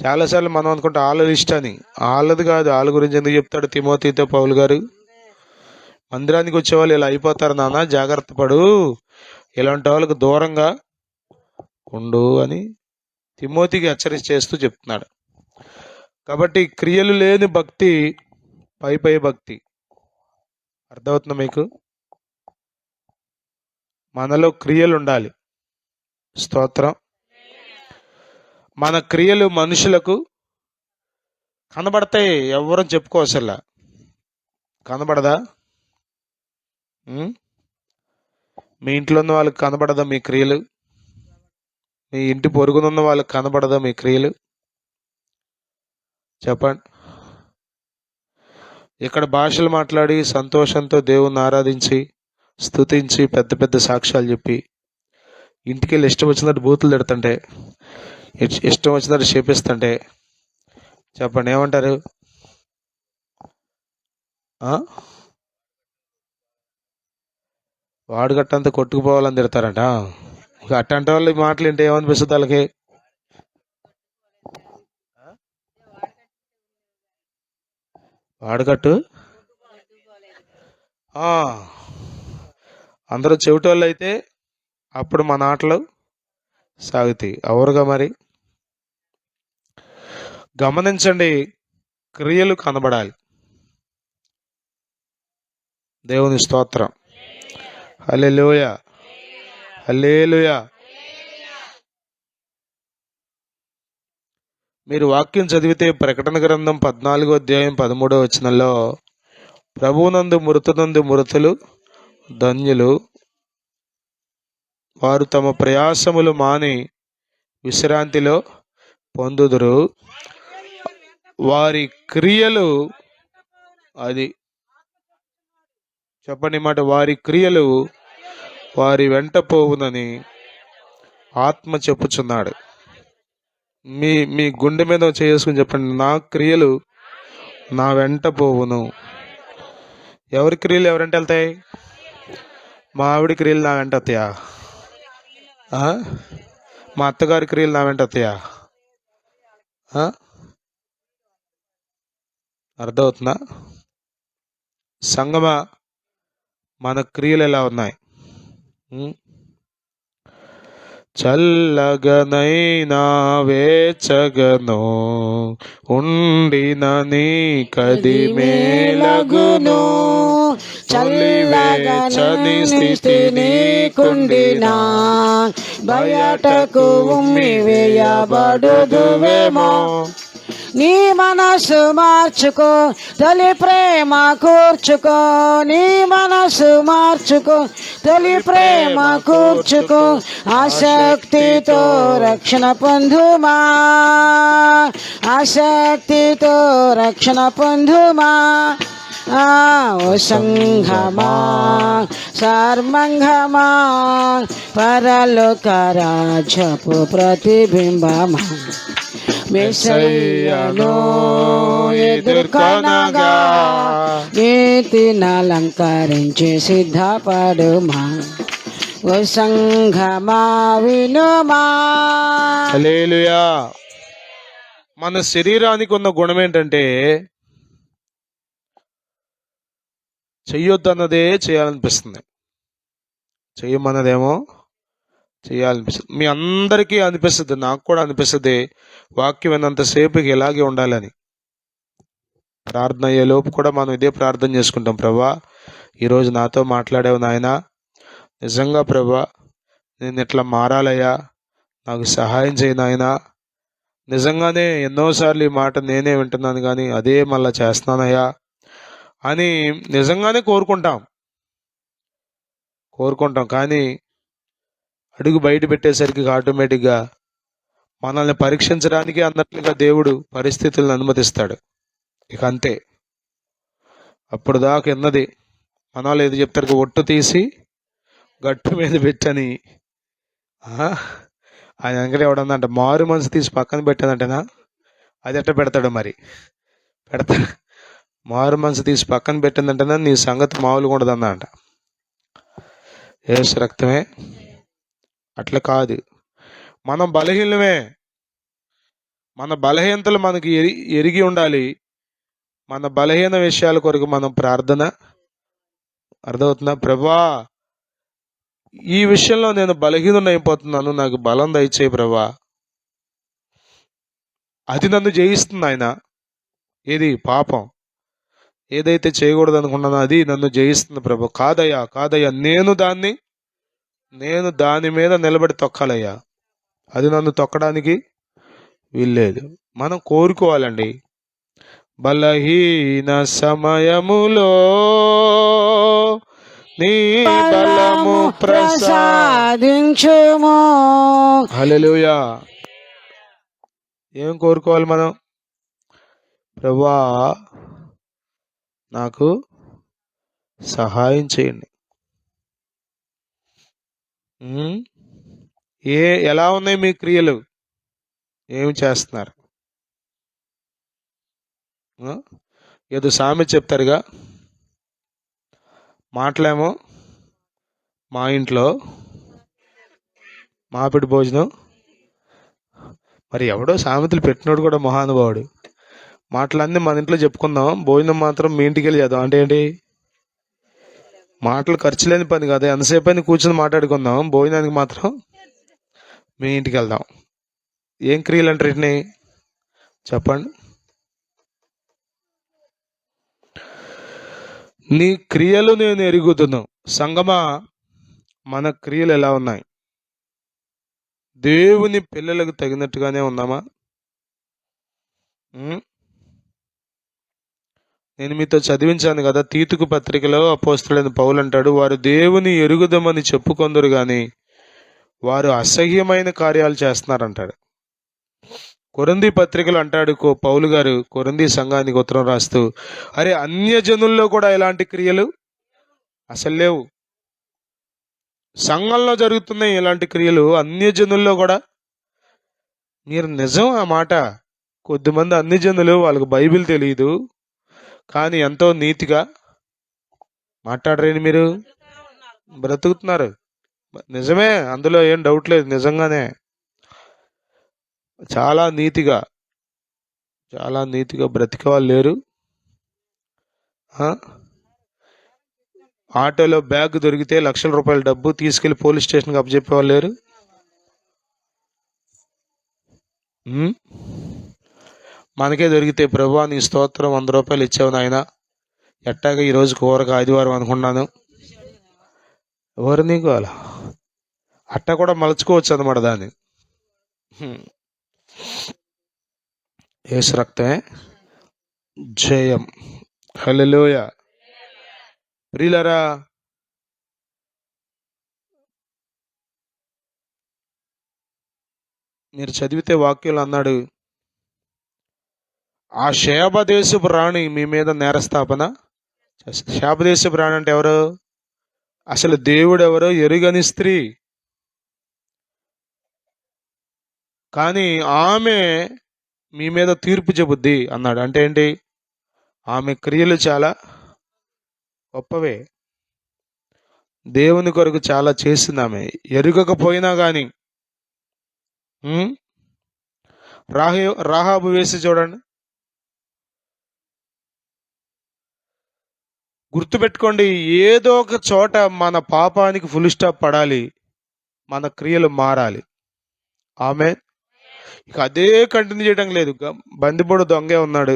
చాలాసార్లు మనం అనుకుంటే వాళ్ళ లిస్ట్ అని. వాళ్ళది కాదు. వాళ్ళ గురించి ఎందుకు చెప్తాడు తిమోతితో పౌలు గారు? మందిరానికి వచ్చే వాళ్ళు ఇలా అయిపోతారు నాన్న, జాగ్రత్త పడు, ఇలాంటి వాళ్ళకు దూరంగా ఉండు అని తిమోతికి హెచ్చరిక చేస్తూ చెప్తున్నాడు. కాబట్టి క్రియలు లేని భక్తి పై భక్తి. అర్థమవుతుందా మీకు? మనలో క్రియలు ఉండాలి. స్తోత్రం. మన క్రియలు మనుషులకు కనబడతాయి, ఎవరూ చెప్పుకోవసలా. కనబడదా? మీ ఇంట్లో ఉన్న వాళ్ళకి కనబడదా మీ క్రియలు? మీ ఇంటి పొరుగునున్న వాళ్ళకి కనబడదా మీ క్రియలు? చెప్పండి. ఇక్కడ భాషలు మాట్లాడి సంతోషంతో దేవుణ్ణి ఆరాధించి స్తుతించి పెద్ద పెద్ద సాక్ష్యాలు చెప్పి ఇంటికి వెళ్ళి ఇష్టం వచ్చినట్టు బూతులు తిడుతుంటే, ఇష్టం వచ్చినట్టు చేపిస్తుంటే చెప్పండి, ఏమంటారు? వాడు గట్టంతా కొట్టుకుపోవాలని తిడతారంట. అట్టంటే వాళ్ళు ఈ మాటలు వింటే ఏమనిపిస్తుంది వాళ్ళకి? వాడుకట్టు అందరూ చెవిటోళ్ళు అయితే అప్పుడు మన ఆటలు సాగుతాయి. అవురుగా మరి. గమనించండి, క్రియలు కనబడాలి. దేవుని స్తోత్రం. హల్లెలూయా, హల్లెలూయా. మీరు వాక్యం చదివితే ప్రకటన గ్రంథం 14వ అధ్యాయం 13వ వచనంలో, ప్రభువునందు మృతులు ధన్యులు, వారు తమ ప్రయాసములు మాని విశ్రాంతిలో పొందుదురు, వారి క్రియలు, అది చెప్పండి మాట, వారి క్రియలు వారి వెంట పోవునని ఆత్మ చెప్పుచున్నాడు. మీ గుండె మీద చేసుకుని చెప్పండి, నా క్రియలు నా వెంట పోవును. ఎవరి క్రియలు ఎవరంటే వెళ్తాయి? మా ఆవిడ క్రియలు నా వెంట వస్తాయా? మా అత్తగారి క్రియలు నా వెంట వస్తాయా? అర్థమవుతుందా? సంగమా, మన క్రియలు ఎలా ఉన్నాయి? చల్లగనైనా వేచగను ఉండిన నీ కది మేలగును, చల్లివేచని స్థితి నీకుండినా బయటకు ఉమ్మి వేయబడుదువేమో. నీ మనసు మార్చుకో, తొలి ప్రేమ కూర్చుకో. నీ మనసు మార్చుకో, తొలి ప్రేమ కూర్చుకో. ఆసక్తితో రక్షణ పొందుమా, ఆసక్తితో రక్షణ పొందుమా. ఓ సంఘమా సర్మంఘమా పరలోక రాజ్యపు ప్రతిబింబమా మెస్సయ్యను ఎదుర్కొనగా నీతిని అలంకరించి సిద్ధపడుమా ఓ సంఘమా వినుమా. హల్లెలూయా. మన శరీరానికి ఉన్న గుణం ఏంటంటే చెయ్యొద్దు అన్నదే చేయాలనిపిస్తుంది, చెయ్యమన్నదేమో చేయాలనిపిస్తుంది. మీ అందరికీ అనిపిస్తుంది, నాకు కూడా అనిపిస్తుంది వాక్యం విన్నంతసేపుకి ఇలాగే ఉండాలని. ప్రార్థన అయ్యే లోపు కూడా మనం ఇదే ప్రార్థన చేసుకుంటాం, ప్రభా ఈరోజు నాతో మాట్లాడావు నాయనా, నిజంగా ప్రభా నేను ఇట్లా మారాలయ్యా, నాకు సహాయం చేయి నాయనా. నిజంగానే ఎన్నోసార్లు ఈ మాట నేనే వింటున్నాను కానీ అదే మళ్ళా చేస్తున్నానయ్యా అని నిజంగానే కోరుకుంటాం. కానీ అడుగు బయట పెట్టేసరికి ఆటోమేటిక్గా మనల్ని పరీక్షించడానికి అన్నట్లుగా దేవుడు పరిస్థితులను అనుమతిస్తాడు. ఇక అంతే, అప్పుడు దాకా ఎన్నది మన వాళ్ళు ఏది చెప్తారు, ఒట్టు తీసి గట్టు మీద పెట్టని. ఆయన దగ్గర ఎవడన్నంట మారు మనసు తీసి పక్కన పెట్టానంటేనా, అది ఎట్ట పెడతాడు మరి, పెడతాడు. మారు మనసు తీసి పక్కన పెట్టిందంటేనా నీ సంగతి మామూలుగా ఉండదన్నంట. యేసు రక్తమే. అట్లా కాదు, మనం బలహీనమే, మన బలహీనతలు మనకి ఎరిగి ఉండాలి. మన బలహీన విషయాల కొరకు మనం ప్రార్థన, అర్థమవుతుందా, ప్రభా ఈ విషయంలో నేను బలహీనం అయిపోతున్నాను, నాకు బలం దయచేయి ప్రభా. అది నన్ను జయిస్తుంది ఆయన. ఏది పాపం ఏదైతే చేయకూడదు అనుకున్నానో అది నన్ను జయిస్తుంది ప్రభా. కాదయ్యా నేను దాని మీద నిలబడి తొక్కాలయ్యా, అది నన్ను తొక్కడానికి వీల్లేదు. మనం కోరుకోవాలండి. బలహీన సమయములో నీ బలము ప్రసాదించుము. హల్లెలూయా. ఏం కోరుకోవాలి మనం, ప్రభువా నాకు సహాయం చేయండి. ఎలా ఉన్నాయి మీ క్రియలు, ఏమి చేస్తున్నారు? ఏదో సామెత చెప్తారుగా, మాటలేమో మా ఇంట్లో మాపిడి భోజనం. మరి ఎవడో సామెతలు పెట్టినోడు కూడా మహానుభావుడు. మాటలన్నీ మన ఇంట్లో చెప్పుకుందాం, భోజనం మాత్రం మీ ఇంటికి వెళ్ళి చేద్దాం అంటే ఏంటి? మాటలు ఖర్చు లేని పని కదా, ఎంతసేపు అని కూర్చొని మాట్లాడుకుందాం, భోజనానికి మాత్రం మీ ఇంటికి వెళ్దాం. ఏం క్రియలు అంటారు వీటిని చెప్పండి? నీ క్రియలు నేను ఎరుగుతున్నాను. సంగమా, మన క్రియలు ఎలా ఉన్నాయి? దేవుని పిల్లలకు తగినట్టుగానే ఉన్నామా? నేను మీతో చదివించాను కదా, తీతుకు పత్రికలో అపోస్తలుడైన పౌలు అంటాడు, వారు దేవుని ఎరుగుదమని చెప్పుకొందరు కానీ వారు అసహ్యమైన కార్యాలు చేస్తున్నారంటాడు. కొరింథీ పత్రికలు అంటాడు పౌలు గారు కొరింథీ సంఘానికి ఉత్తరం రాస్తూ, అరే అన్యజనుల్లో కూడా ఇలాంటి క్రియలు అసలు లేవు. సంఘంలో జరుగుతున్నాయి ఇలాంటి క్రియలు, అన్యజనుల్లో కూడా. మీరు నిజం ఆ మాట. కొద్దిమంది అన్యజనులు, వాళ్ళకు బైబిల్ తెలియదు కానీ ఎంతో నీతిగా మాట్లాడరేని మీరు బ్రతుకుతున్నారు. నిజమే, అందులో ఏం డౌట్ లేదు. నిజంగానే చాలా నీతిగా బ్రతికే వాళ్ళు లేరు. ఆటోలో బ్యాగ్ దొరికితే లక్షల రూపాయల డబ్బు తీసుకెళ్లి పోలీస్ స్టేషన్కి అప్పచెప్పేవాళ్ళు లేరు. మనకే దొరికితే ప్రభువా నీ స్తోత్రం, 100 రూపాయలు ఇచ్చావు నాయన, ఎట్టాగా ఈరోజు కూరకు ఆదివారం అనుకున్నాను. ఎవరు నీకు అలా అట్టా కూడా మలుచుకోవచ్చు అన్నమాట దాన్ని. యేసు రక్తమే జయం. హల్లెలూయా. ప్రియులారా, మీరు చదివితే వాక్యాలు అన్నాడు, ఆ షేబ దేశపు రాణి మీ మీద నేరస్థాపన శాపదేశ ప్రాణి అంటే ఎవరు? అసలు దేవుడు ఎవరో ఎరుగని స్త్రీ. కానీ ఆమె మీ మీద తీర్పు చెబుద్ది అన్నాడు. అంటే ఏంటి? ఆమె క్రియలు చాలా గొప్పవే, దేవుని కొరకు చాలా చేసింది ఆమె, ఎరుగకపోయినా కానీ. రాహాబు వేసి చూడండి. గుర్తుపెట్టుకోండి, ఏదో ఒక చోట మన పాపానికి ఫుల్ స్టాప్ పడాలి, మన క్రియలు మారాలి. ఆమె ఇక అదే కంటిన్యూ చేయడం లేదు. బందిపోడు దొంగే ఉన్నాడు,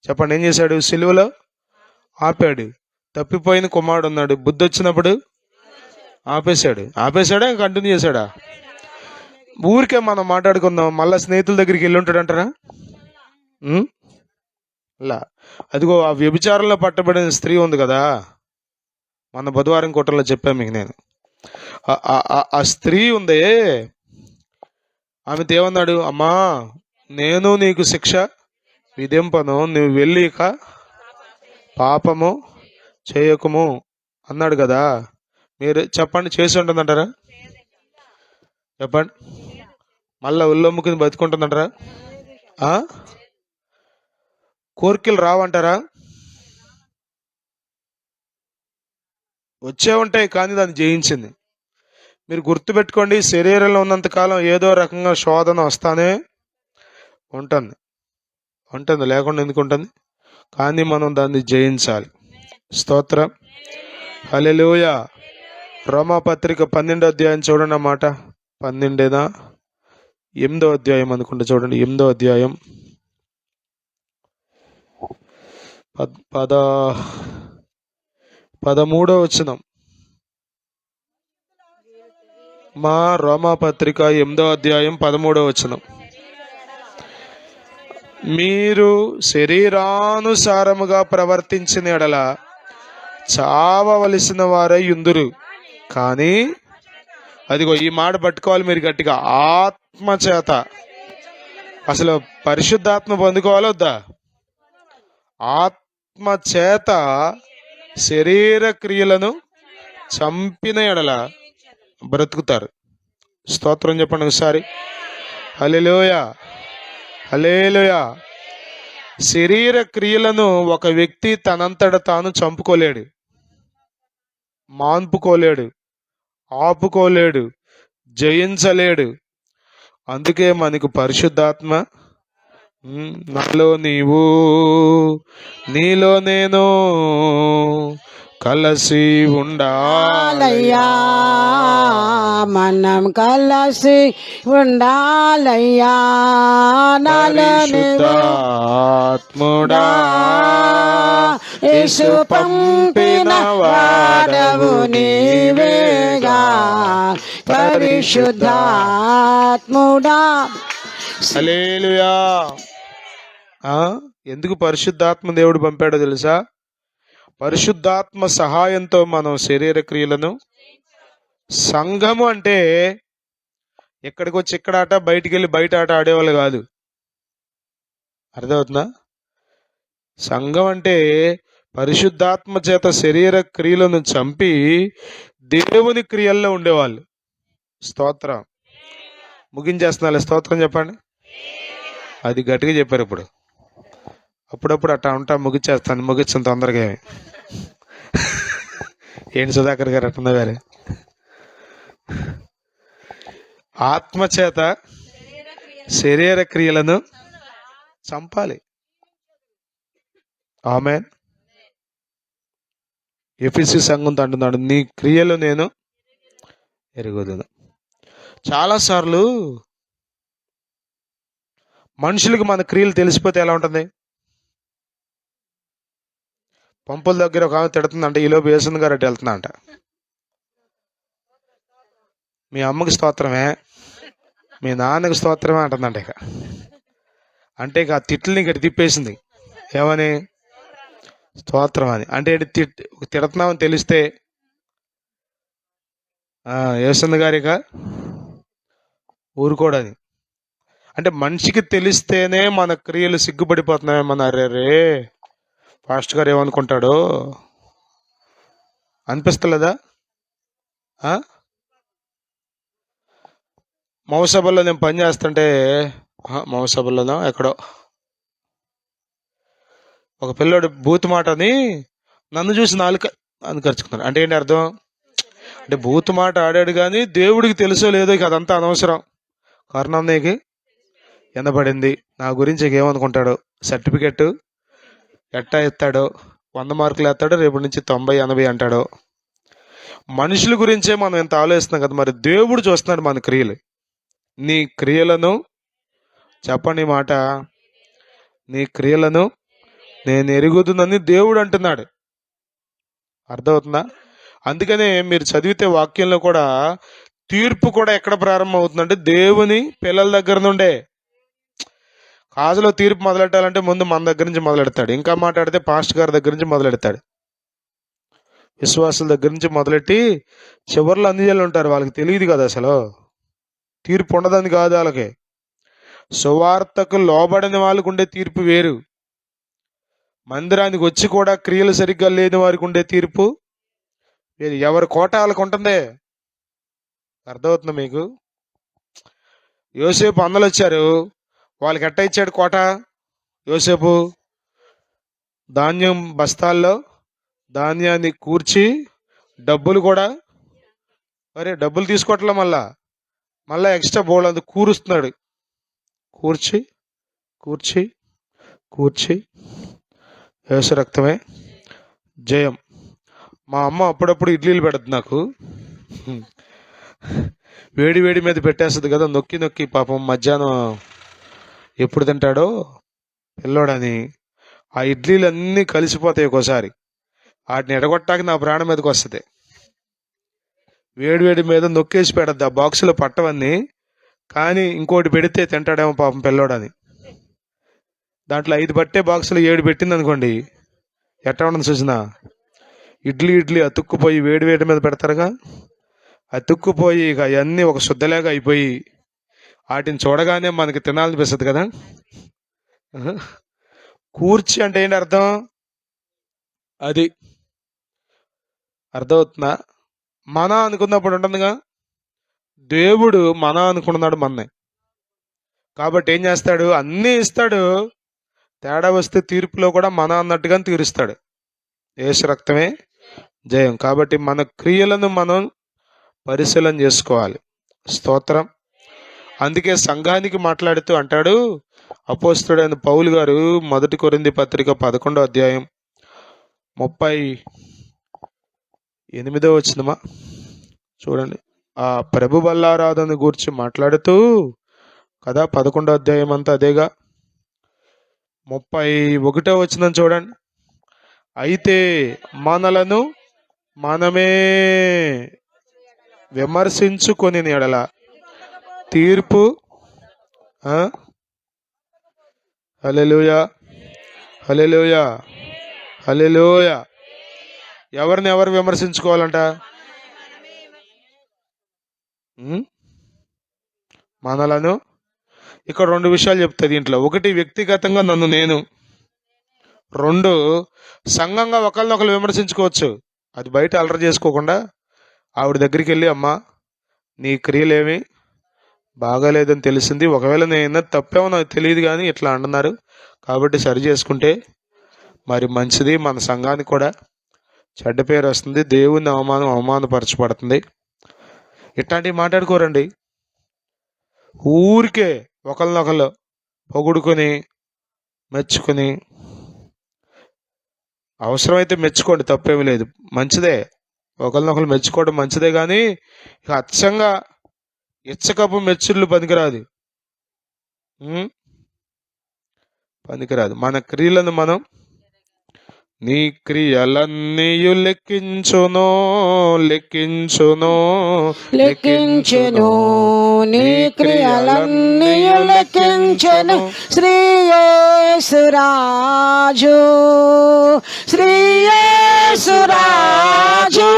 చెప్పండి ఏం చేశాడు? సిలువలో ఆపాడు. తప్పిపోయిన కుమారుడు ఉన్నాడు, బుద్ధి వచ్చినప్పుడు ఆపేశాడా కంటిన్యూ చేశాడా? ఊరికే మనం మాట్లాడుకుందాం, మళ్ళీ స్నేహితుల దగ్గరికి వెళ్ళి ఉంటాడంటారా? అలా అదిగో ఆ వ్యభిచారంలో పట్టబడిన స్త్రీ ఉంది కదా, మన బుధవారం కోటలో చెప్పాను మీకు నేను. ఆ స్త్రీ ఉందే, ఆమెతో ఏమన్నాడు? అమ్మా, నేను నీకు శిక్ష విధింపను, నువ్వు వెళ్ళి ఇక పాపము చేయకము అన్నాడు కదా. మీరు చెప్పండి, చేసి ఉంటుందంటారా? చెప్పండి, మళ్ళా ఉల్లొమ్ముకుని బతుకుంటుందంటారా? కోరికలు రావంటారా? వచ్చే ఉంటాయి, కానీ దాన్ని జయించింది. మీరు గుర్తుపెట్టుకోండి, శరీరంలో ఉన్నంతకాలం ఏదో రకంగా శోధన వస్తానే ఉంటుంది, లేకుండా ఎందుకు ఉంటుంది? కానీ మనం దాన్ని జయించాలి. స్తోత్రం, హల్లెలూయా. రోమాపత్రిక 12వ అధ్యాయం చూడండి అన్నమాట. 12 8వ అధ్యాయం అనుకుంటా, చూడండి 8వ అధ్యాయం 13వ వచనం. మా రోమాపత్రిక 8వ అధ్యాయం 13వ వచనం. మీరు శరీరానుసారముగా ప్రవర్తించిన ఎడల చావవలసిన వారై యుందురు, కానీ అదిగో ఈ మాట పట్టుకోవాలి మీరు గట్టిగా, ఆత్మచేత. అసలు పరిశుద్ధాత్మ పొందుకోవాలా వద్దా? ఆత్మచేత శరీర క్రియలను చంపిన ఎడల బ్రతుకుతారు. స్తోత్రం చెప్పండి ఒకసారి. హల్లెలూయా, హల్లెలూయా. శరీర క్రియలను ఒక వ్యక్తి తనంతట తాను చంపుకోలేడు, మాన్పుకోలేడు, ఆపుకోలేడు, జయించలేడు. అందుకే మనకు పరిశుద్ధాత్మ, నాలో నీవు నీలో నేను కలిసి ఉండాలయ్యా, మనం కలిసి ఉండాలయ్యా. పరిశుద్ధాత్ముడా యేసు పంపిన వాడవు నీవేగా, పరిశుద్ధాత్ముడా. హల్లెలూయా. ఎందుకు పరిశుద్ధాత్మ దేవుడు పంపాడో తెలుసా? పరిశుద్ధాత్మ సహాయంతో మనం శరీర క్రియలను, సంఘము అంటే ఎక్కడికి వచ్చి ఇక్కడ ఆట, బయటికి వెళ్ళి బయట ఆట ఆడేవాళ్ళు కాదు. అర్థమవుతుందా? సంఘం అంటే పరిశుద్ధాత్మ చేత శరీర క్రియలను చంపి దేవుని క్రియల్లో ఉండేవాళ్ళు. స్తోత్రం. ముగించేస్తున్నా, స్తోత్రం చెప్పండి. అది గట్టిగా చెప్పారు. ఇప్పుడు అప్పుడప్పుడు అట్టా ఉంటా, ముగించాను తొందరగా. ఏంటి సుధాకర్ గారు అట్టుందా గారు? ఆత్మచేత శరీర క్రియలను చంపాలి. ఆమేన్. ఎఫెసీ సంఘంతో అంటున్నాడు, నీ క్రియలు నేను ఎరుగుదును. చాలాసార్లు మనుషులకు మన క్రియలు తెలిసిపోతే ఎలా ఉంటుంది? పంపుల దగ్గర ఒక ఆమె తిడుతుందంట, ఈలోపు యేసన్ గారు అటు వెళ్తున్నా అంట. మీ అమ్మకి స్తోత్రమే, మీ నాన్నకి స్తోత్రమే అంటుందంట. అంటే ఇక ఆ తిట్లని ఇక్కడ తిప్పేసింది. ఏమని? స్తోత్రం అని. అంటే తిడుతున్నామని తెలిస్తే యేసన్ గారిక ఊరుకోడని. అంటే మనిషికి తెలిస్తేనే మన క్రియలు సిగ్గుపడిపోతున్నాయి. మన అరే పాస్టర్ గారు ఏమనుకుంటాడో, అనిపిస్తలేదా? మౌసభల్లో నేను పని చేస్తుంటే, మౌసభల్లోనో ఎక్కడో ఒక పిల్లోడు బూత్ మాటని నన్ను చూసి నాలుక అని ఖర్చుకున్నాడు. అంటే ఏంటి అర్థం? అంటే బూత్ మాట ఆడాడు కానీ దేవుడికి తెలుసో లేదో ఇక అదంతా అనవసరం. కరుణన్నయ్యకి ఎనబడింది, నా గురించి ఏమనుకుంటాడో, సర్టిఫికెట్ ఎట్టా ఎత్తాడో, 100 మార్కులు ఎత్తాడో, రేపటి నుంచి 90 80 అంటాడో. మనుషుల గురించే మనం ఎంత ఆలోచిస్తున్నాం కదా, మరి దేవుడు చూస్తున్నాడు మన క్రియలు. నీ క్రియలను చెప్పండి మాట, నీ క్రియలను నేను ఎరుగుతుందని దేవుడు అంటున్నాడు. అర్థమవుతుందా? అందుకనే మీరు చదివితే వాక్యంలో కూడా తీర్పు కూడా ఎక్కడ ప్రారంభం అవుతుందంటే దేవుని పిల్లల దగ్గర నుండే. కాజులో తీర్పు మొదలెట్టాలంటే ముందు మన దగ్గర నుంచి మొదలెడతాడు. ఇంకా మాట్లాడితే పాస్టర్ గారి దగ్గర నుంచి మొదలెడతాడు. విశ్వాసుల దగ్గర నుంచి మొదలెట్టి చివరిలో అన్ని జల్లు ఉంటారు. వాళ్ళకి తెలియదు కదా అసలు తీర్పు ఉండదని కాదు. వాళ్ళకి సువార్తకు లోబడని వాళ్ళకు ఉండే తీర్పు వేరు. మందిరానికి వచ్చి కూడా క్రియలు సరిగ్గా లేని వారికి ఉండే తీర్పు వేరు. ఎవరి కోట వాళ్ళకు ఉంటుంది. అర్థమవుతుంది మీకు? యోసేపు అన్నలు వచ్చారు, వాళ్ళకి ఎట్ట ఇచ్చాడు కోట? యోసేపు ధాన్యం బస్తాల్లో ధాన్యాన్ని కూర్చి డబ్బులు కూడా డబ్బులు తీసుకోవట్లే, మళ్ళా ఎక్స్ట్రా బోల్ అందు కూరుస్తున్నాడు. కూర్చి కూర్చి కూర్చి యేసు రక్తమే జయం. మా అమ్మ అప్పుడప్పుడు ఇడ్లీలు పెడుతుంది నాకు, వేడి వేడి మీద పెట్టేస్తుంది కదా, నొక్కి నొక్కి పాపం మధ్యాహ్నం ఎప్పుడు తింటాడో పిల్లోడని ఆ ఇడ్లీలు అన్నీ కలిసిపోతాయి. ఒక్కోసారి వాటిని ఎడగొట్టాక నా ప్రాణం మీదకి వస్తుంది. వేడి వేడి మీద నొక్కేసి పెడద్దు, ఆ బాక్సులో పట్టవన్నీ. కానీ ఇంకోటి పెడితే తింటాడేమో పాపం పిల్లోడని. దాంట్లో 5 పట్టే బాక్సులు 7 పెట్టింది అనుకోండి, ఎట్లా ఉండదు చూసినా? ఇడ్లీ అతుక్కుపోయి వేడి వేడి మీద పెడతారుగా, అతుక్కుపోయి ఇక అవన్నీ ఒక శుద్ధలేగా అయిపోయి వాటిని చూడగానే మనకి తినాలనిపిస్తుంది కదా. కూర్చి అంటే ఏంటి అర్థం? అది అర్థమవుతుందా? మన అనుకున్నప్పుడు ఉంటుందిగా, దేవుడు మన అనుకున్నాడు మన్నే. కాబట్టి ఏం చేస్తాడు? అన్నీ ఇస్తాడు. తేడా వస్తే తీర్పులో కూడా మన అన్నట్టుగా తీరుస్తాడు. యేసు రక్తమే జయం. కాబట్టి మన క్రియలను మనం పరిశీలన చేసుకోవాలి. స్తోత్రం. అందుకే సంఘానికి మాట్లాడుతూ అంటాడు అపోస్తలుడైన పౌలు గారు, 1 కొరింథీ పత్రిక 11వ అధ్యాయం 38వ వచనమా చూడండి. ఆ ప్రభు బల్లారాధన గురించి మాట్లాడుతూ కదా, 11వ అధ్యాయం అంతా అదేగా. 31వ వచనం చూడండి. అయితే మనలను మనమే విమర్శించుకొని ఎడల తీర్పు హల్లెలూయా హల్లెలూయా హల్లెలూయా. ఎవరిని ఎవరు విమర్శించుకోవాలంట? మనలను. ఇక్కడ 2 విషయాలు చెప్తాయి దీంట్లో. 1 వ్యక్తిగతంగా నన్ను నేను, 2 సంఘంగా ఒకరినొకరు విమర్శించుకోవచ్చు. అది బయట అలర చేసుకోకుండా ఆవిడ దగ్గరికి వెళ్ళి, అమ్మా నీ క్రియలేమి బాగాలేదని తెలిసింది, ఒకవేళ నేను తప్పేమో నాకు తెలియదు కానీ ఇట్లా అంటున్నారు కాబట్టి సరి చేసుకుంటే మరి మంచిది, మన సంఘానికి కూడా చెడ్డ పేరు వస్తుంది, దేవుని అవమానపరచబడుతుంది. ఇట్లాంటివి మాట్లాడుకోరండి. ఊరికే ఒకరినొకరు పొగుడుకొని మెచ్చుకొని, అవసరమైతే మెచ్చుకోండి, తప్పేమీ లేదు, మంచిదే. ఒకరినొకరు మెచ్చుకోవడం మంచిదే, కానీ ఇక అచ్చంగా ఇచ్చకపు మెచ్చుళ్ళు పనికిరాదు. పనికిరాదు. మన క్రియలను మనం, నీ క్రియలన్నీయు లెక్కించును లెక్కించును లెక్కించును, నీ క్రియలన్నీయు లెక్కించును. శ్రీ యేసు రాజు, శ్రీ యేసు రాజు,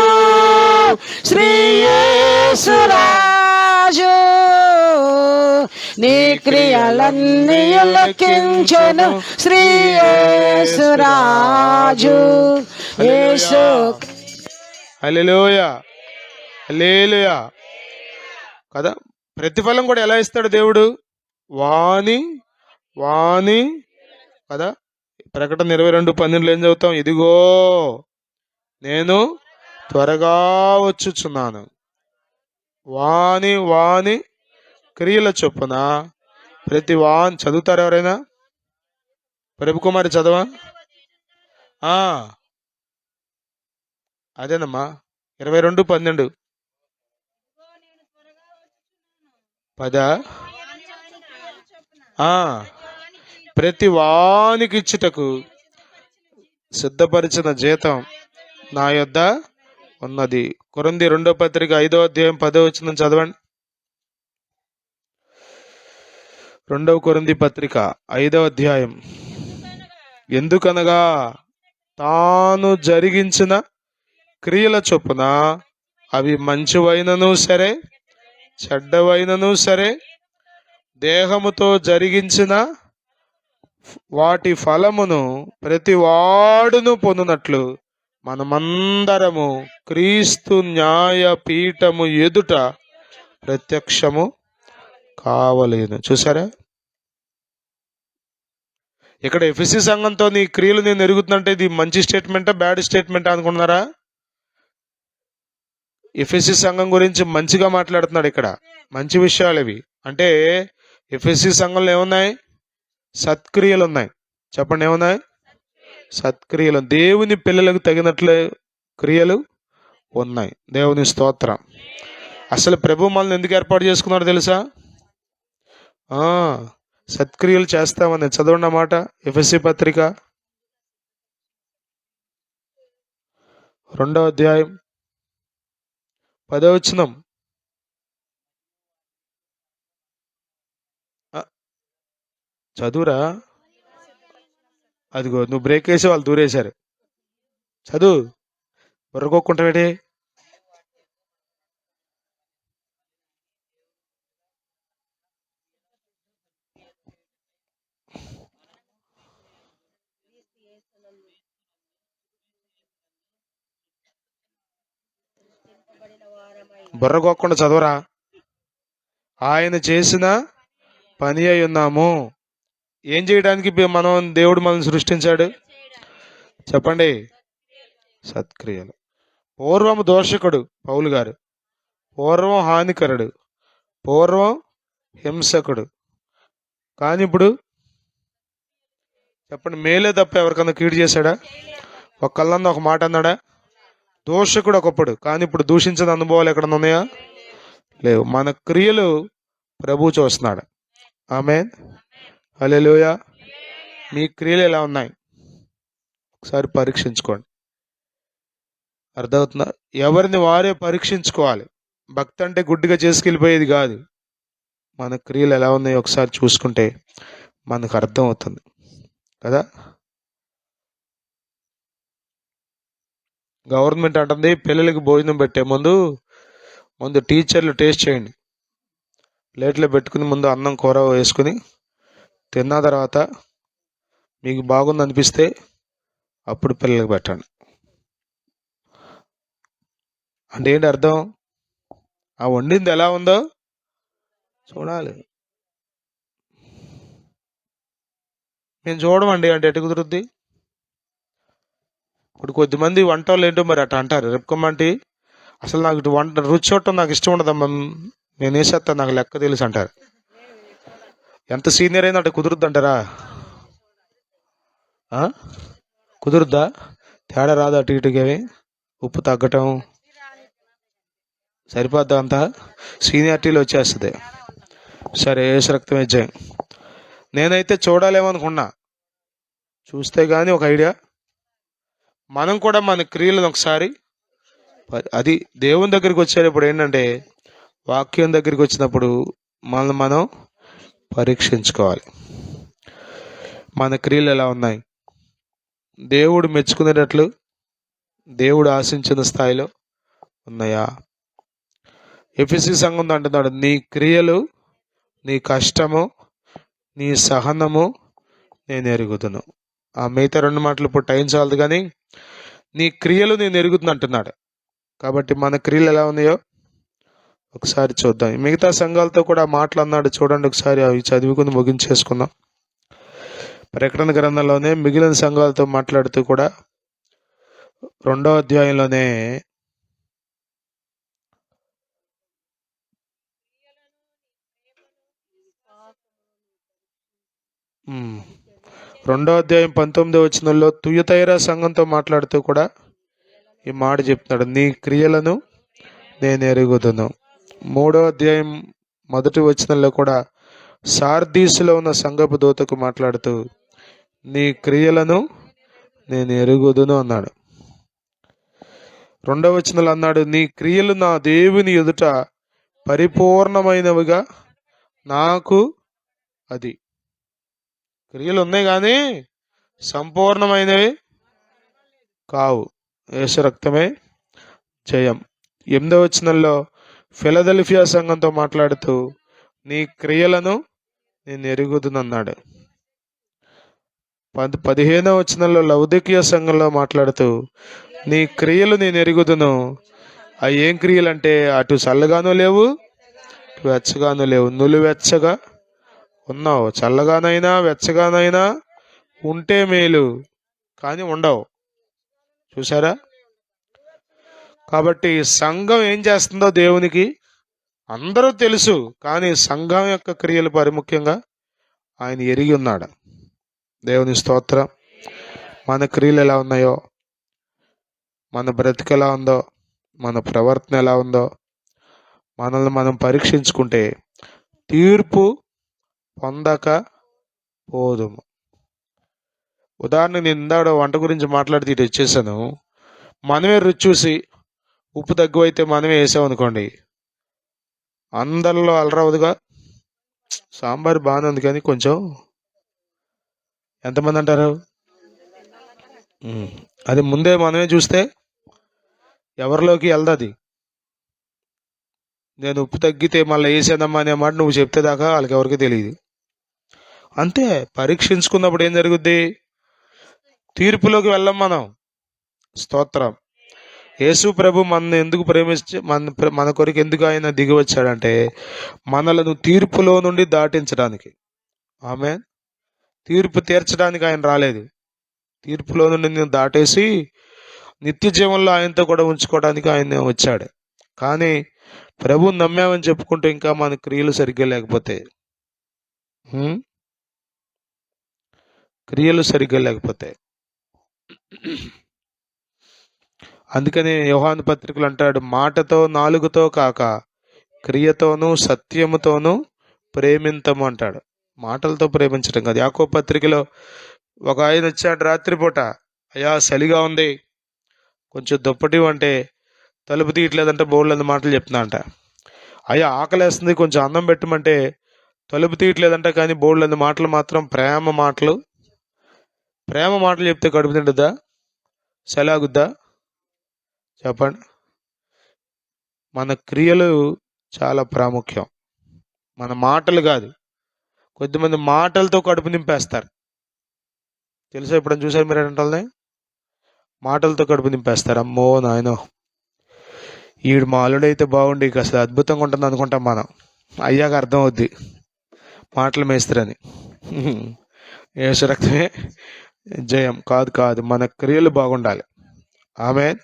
శ్రీ యేసు రాజు, నీ క్రియలన్నీయు లెక్కించును. శ్రీ యేసు రాజు. యేసు హల్లెలూయా, హల్లెలూయా. కదా, ప్రతిఫలం కూడా ఎలా ఇస్తాడు దేవుడు? వాని వాని కదా, ప్రకటన 22:12 ఏం చదువుతాం? ఇదిగో నేను త్వరగా వచ్చుచున్నాను, వాని వాని క్రియల చొప్పున ప్రతి చదువుతారు ఎవరైనా? ప్రభుకుమారి చదవా? అదేనమ్మా, 22:12. 10. ప్రతి వానికి ఇచ్చుటకు సిద్ధపరిచిన జీతం నా యొద్ద ఉన్నది. కొరింథీ 2:5 చదవండి. 2 కొరింథీ 5. ఎందుకనగా తాను జరిగించిన క్రియల చొప్పున అవి మంచివైనను సరే చెడ్డవైనను సరే దేహముతో జరిగించిన వాటి ఫలమును ప్రతి వాడును పొందునట్లు మనమందరము క్రీస్తు న్యాయ పీఠము ఎదుట ప్రత్యక్షము కావలేను. చూసారా, ఇక్కడ ఎఫెసీ సంఘంతో నీ క్రియలు నేను ఎరుగుతుందంటే ఇది మంచి స్టేట్మెంటా బ్యాడ్ స్టేట్మెంటా అనుకున్నారా? ఎఫెసీ సంఘం గురించి మంచిగా మాట్లాడుతున్నాడు ఇక్కడ. మంచి విషయాలు ఇవి. అంటే ఎఫెసీ సంఘంలో ఏమున్నాయి? సత్క్రియలు ఉన్నాయి. చెప్పండి, ఏమున్నాయి? సత్క్రియలు. దేవుని పిల్లలకు తగినట్లే క్రియలు ఉన్నాయి. దేవుని స్తోత్రం. అసలు ప్రభు మనల్ని ఎందుకు ఏర్పాటు చేసుకున్నాడు తెలుసా? సత్క్రియలు చేస్తామని. చదవండి అన్నమాట. ఎఫెసీ పత్రిక 2 10 చదువురా. అదిగో నువ్వు బ్రేక్ వేసి వాళ్ళు దూరేశారు. చదువు, బుర్రకోక్కుంటావేటి? బుర్రకోకుండా చదవరా. ఆయన చేసిన పని అయి ఉన్నాము. ఏం చేయడానికి దేవుడు మనల్ని సృష్టించాడు? చెప్పండి, సత్క్రియలు. పూర్వము దోషకుడు పౌలు గారు, పూర్వం హానికరుడు, పూర్వం హింసకుడు, కానీ ఇప్పుడు చెప్పండి, మేలే తప్ప ఎవరికన్నా కీడు చేశాడా? ఒక్కళ్ళన్నా ఒక మాట అన్నాడా? దోషకుడు ఒకప్పుడు, కానీ ఇప్పుడు దూషించిన అనుభవాలు ఎక్కడన్నా ఉన్నాయా? లేవు. మన క్రియలు ప్రభు చూస్తున్నాడు. ఆమేన్, హల్లెలూయా. మీ క్రియలు ఎలా ఉన్నాయి ఒకసారి పరీక్షించుకోండి. అర్థమవుతుందా? ఎవరిని వారే పరీక్షించుకోవాలి. భక్తి అంటే గుడ్డిగా చేసుకెళ్ళిపోయేది కాదు. మన క్రియలు ఎలా ఉన్నాయో ఒకసారి చూసుకుంటే మనకు అర్థం అవుతుంది కదా. గవర్నమెంట్ అంటుంది పిల్లలకి భోజనం పెట్టే ముందు టీచర్లు టేస్ట్ చేయండి. ప్లేట్లో పెట్టుకుని ముందు అన్నం కూర వేసుకుని తిన్న తర్వాత మీకు బాగుంది అనిపిస్తే అప్పుడు పిల్లలకి పెట్టండి. అంటే ఏంటి అర్థం? ఆ వండింది ఎలా ఉందో చూడాలి. మేము చూడమండి అంటే ఎటు కుదురుద్ది? ఇప్పుడు కొద్దిమంది వంట వాళ్ళు ఏంటో మరి అట్లా అంటారు. రేపుకోమంటే అసలు నాకు ఇటు వంట రుచి చూడటం నాకు ఇష్టం ఉండదమ్మా, నేను వేసేస్తాను, నాకు లెక్క తెలుసు అంటారు. ఎంత సీనియర్ అయినా అంటే కుదురుద్ది అంటారా? కుదురుద్దా? తేడా రాదు అటు ఇటుకేమి? ఉప్పు తగ్గటం సరిపోద్దా? అంతా సీనియారిటీలో వచ్చేస్తుంది. సరే, రక్తం వేద్దాం. నేనైతే చూడాలేమనుకున్నా, చూస్తే కానీ ఒక ఐడియా. మనం కూడా మన క్రియలను ఒకసారి అది దేవుని దగ్గరికి వచ్చేటప్పుడు ఏంటంటే వాక్యం దగ్గరికి వచ్చినప్పుడు మనల్ని మనం పరీక్షించుకోవాలి. మన క్రియలు ఎలా ఉన్నాయి? దేవుడు మెచ్చుకునేటట్లు దేవుడు ఆశించిన స్థాయిలో ఉన్నాయా? ఎఫెసీ సంఘం అంటున్నాడు, నీ క్రియలు, నీ కష్టము, నీ సహనము నేను ఎరుగుదును. ఆ మిగతా 2 మాటలు ఇప్పుడు టైం చాలదు, కానీ నీ క్రియలు నేను ఎరుగుతున్నా అంటున్నాడు. కాబట్టి మన క్రియలు ఎలా ఉన్నాయో ఒకసారి చూద్దాం. మిగతా సంఘాలతో కూడా మాట్లాడినాడు చూడండి ఒకసారి, అవి చదువుకుని ముగించేసుకుందాం. ప్రకటన గ్రంథంలోనే మిగిలిన సంఘాలతో మాట్లాడుతూ కూడా 2వ అధ్యాయంలోనే 2వ అధ్యాయం 19వ వచనంలో తుయతైరా సంఘంతో మాట్లాడుతూ కూడా ఈ మాట చెప్తున్నాడు, నీ క్రియలను నేను ఎరుగుదును. 3వ అధ్యాయం 1వ వచనంలో కూడా సార్దీసులో ఉన్న సంఘపు దూతకు మాట్లాడుతూ నీ క్రియలను నేను ఎరుగుదును అన్నాడు. 2వ వచనంలో అన్నాడు, నీ క్రియలు నా దేవుని ఎదుట పరిపూర్ణమైనవిగా నాకు అది. క్రియలు ఉన్నాయి కానీ సంపూర్ణమైనవి కావు. యేసు రక్తమే జయం. 8వ వచనంలో ఫిలదెల్ఫియా సంఘంతో మాట్లాడుతూ నీ క్రియలను నేను ఎరుగుదునన్నాడు. 15వ వచనంలో లౌదికీయ సంఘంలో మాట్లాడుతూ నీ క్రియలు నేను ఎరుగుదును. అవి ఏం క్రియలు అంటే అటు చల్లగానూ లేవు, ఇటు వెచ్చగానూ లేవు. నులివెచ్చగా ఉన్నావు. చల్లగానైనా వెచ్చగానైనా ఉంటే మేలు, కానీ ఉండవు. చూసారా? కాబట్టి సంఘం ఏం చేస్తుందో దేవునికి అందరూ తెలుసు, కానీ సంఘం యొక్క క్రియలు పరిముఖ్యంగా ఆయన ఎరిగి ఉన్నాడు. దేవుని స్తోత్రం. మన క్రియలు ఎలా ఉన్నాయో, మన బ్రతుకు ఎలా ఉందో, మన ప్రవర్తన ఎలా ఉందో మనల్ని మనం పరీక్షించుకుంటే తీర్పు పొందక పోదుము. ఉదాహరణ, నేను ఇందాక వంట గురించి మాట్లాడితే ఇటు వచ్చేసాను. మనమే రుచి చూసి ఉప్పు తక్కువైతే మనమే వేసామనుకోండి, అందరిలో అలరవదుగా, సాంబార్ బాగానే ఉంది కానీ కొంచెం, ఎంతమంది అంటారు? అది ముందే మనమే చూస్తే ఎవరిలోకి వెళ్దది. నేను ఉప్పు తగ్గితే మళ్ళీ వేసేదమ్మా అనే మాట నువ్వు చెప్తే దాకా వాళ్ళకి ఎవరికి తెలియదు. అంతే, పరీక్షించుకున్నప్పుడు ఏం జరుగుద్ది? తీర్పులోకి వెళ్ళం మనం. స్తోత్రం. యేసు ప్రభు మన ఎందుకు ప్రేమించి మన కొరకు ఎందుకు ఆయన దిగి వచ్చాడంటే మనలను తీర్పులో నుండి దాటించడానికి. ఆమేన్. తీర్పు తీర్చడానికి ఆయన రాలేదు. తీర్పులో నుండి నేను దాటేసి నిత్య జీవంలో ఆయనతో కూడా ఉంచుకోవడానికి ఆయన వచ్చాడు. కానీ ప్రభు నమ్మామని చెప్పుకుంటూ ఇంకా మన క్రియలు సరిగ్గా లేకపోతే, అందుకని యోహాను పత్రికలు అంటాడు, మాటతో నాలుగుతో కాక క్రియతోనూ సత్యముతోనూ ప్రేమింతము అంటాడు. మాటలతో ప్రేమించడం కాదు. యాకోబు పత్రికలో ఒక ఆయన వచ్చాడు రాత్రిపూట, అయ్యా చలిగా ఉంది కొంచెం దుప్పటి అంటే తలుపు తీయట్లేదంటే బోళ్ళని మాటలు చెప్తున్నా అంట. అయ్యా ఆకలేస్తుంది కొంచెం అన్నం పెట్టమంటే తలుపు తీయట్లేదంట, కానీ బోళ్ళని మాటలు మాత్రం ప్రేమ మాటలు చెప్తే కడుపు తింటుందా? సెలాగుద్దా? చెప్పండి. మన క్రియలు చాలా ప్రాముఖ్యం, మన మాటలు కాదు. కొద్దిమంది మాటలతో కడుపు నింపేస్తారు. తెలుసా? ఎప్పుడైనా చూసారు మీరు ఏంటంటే? మాటలతో కడుపు నింపేస్తారు. అమ్మో నాయనో, ఈడు మా అల్లుడైతే బాగుండి అసలు అద్భుతంగా ఉంటుంది అనుకుంటాం మనం. అయ్యాక అర్థం అవుద్ది మాటలు మేస్తారని. యేసు రక్తమే జయం. కాదు, మన క్రియలు బాగుండాలి. ఆమేన్.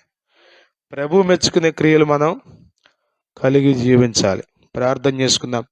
ప్రభు మెచ్చుకునే క్రియలు మనం కలిగి జీవించాలి. ప్రార్థన చేసుకుందాం.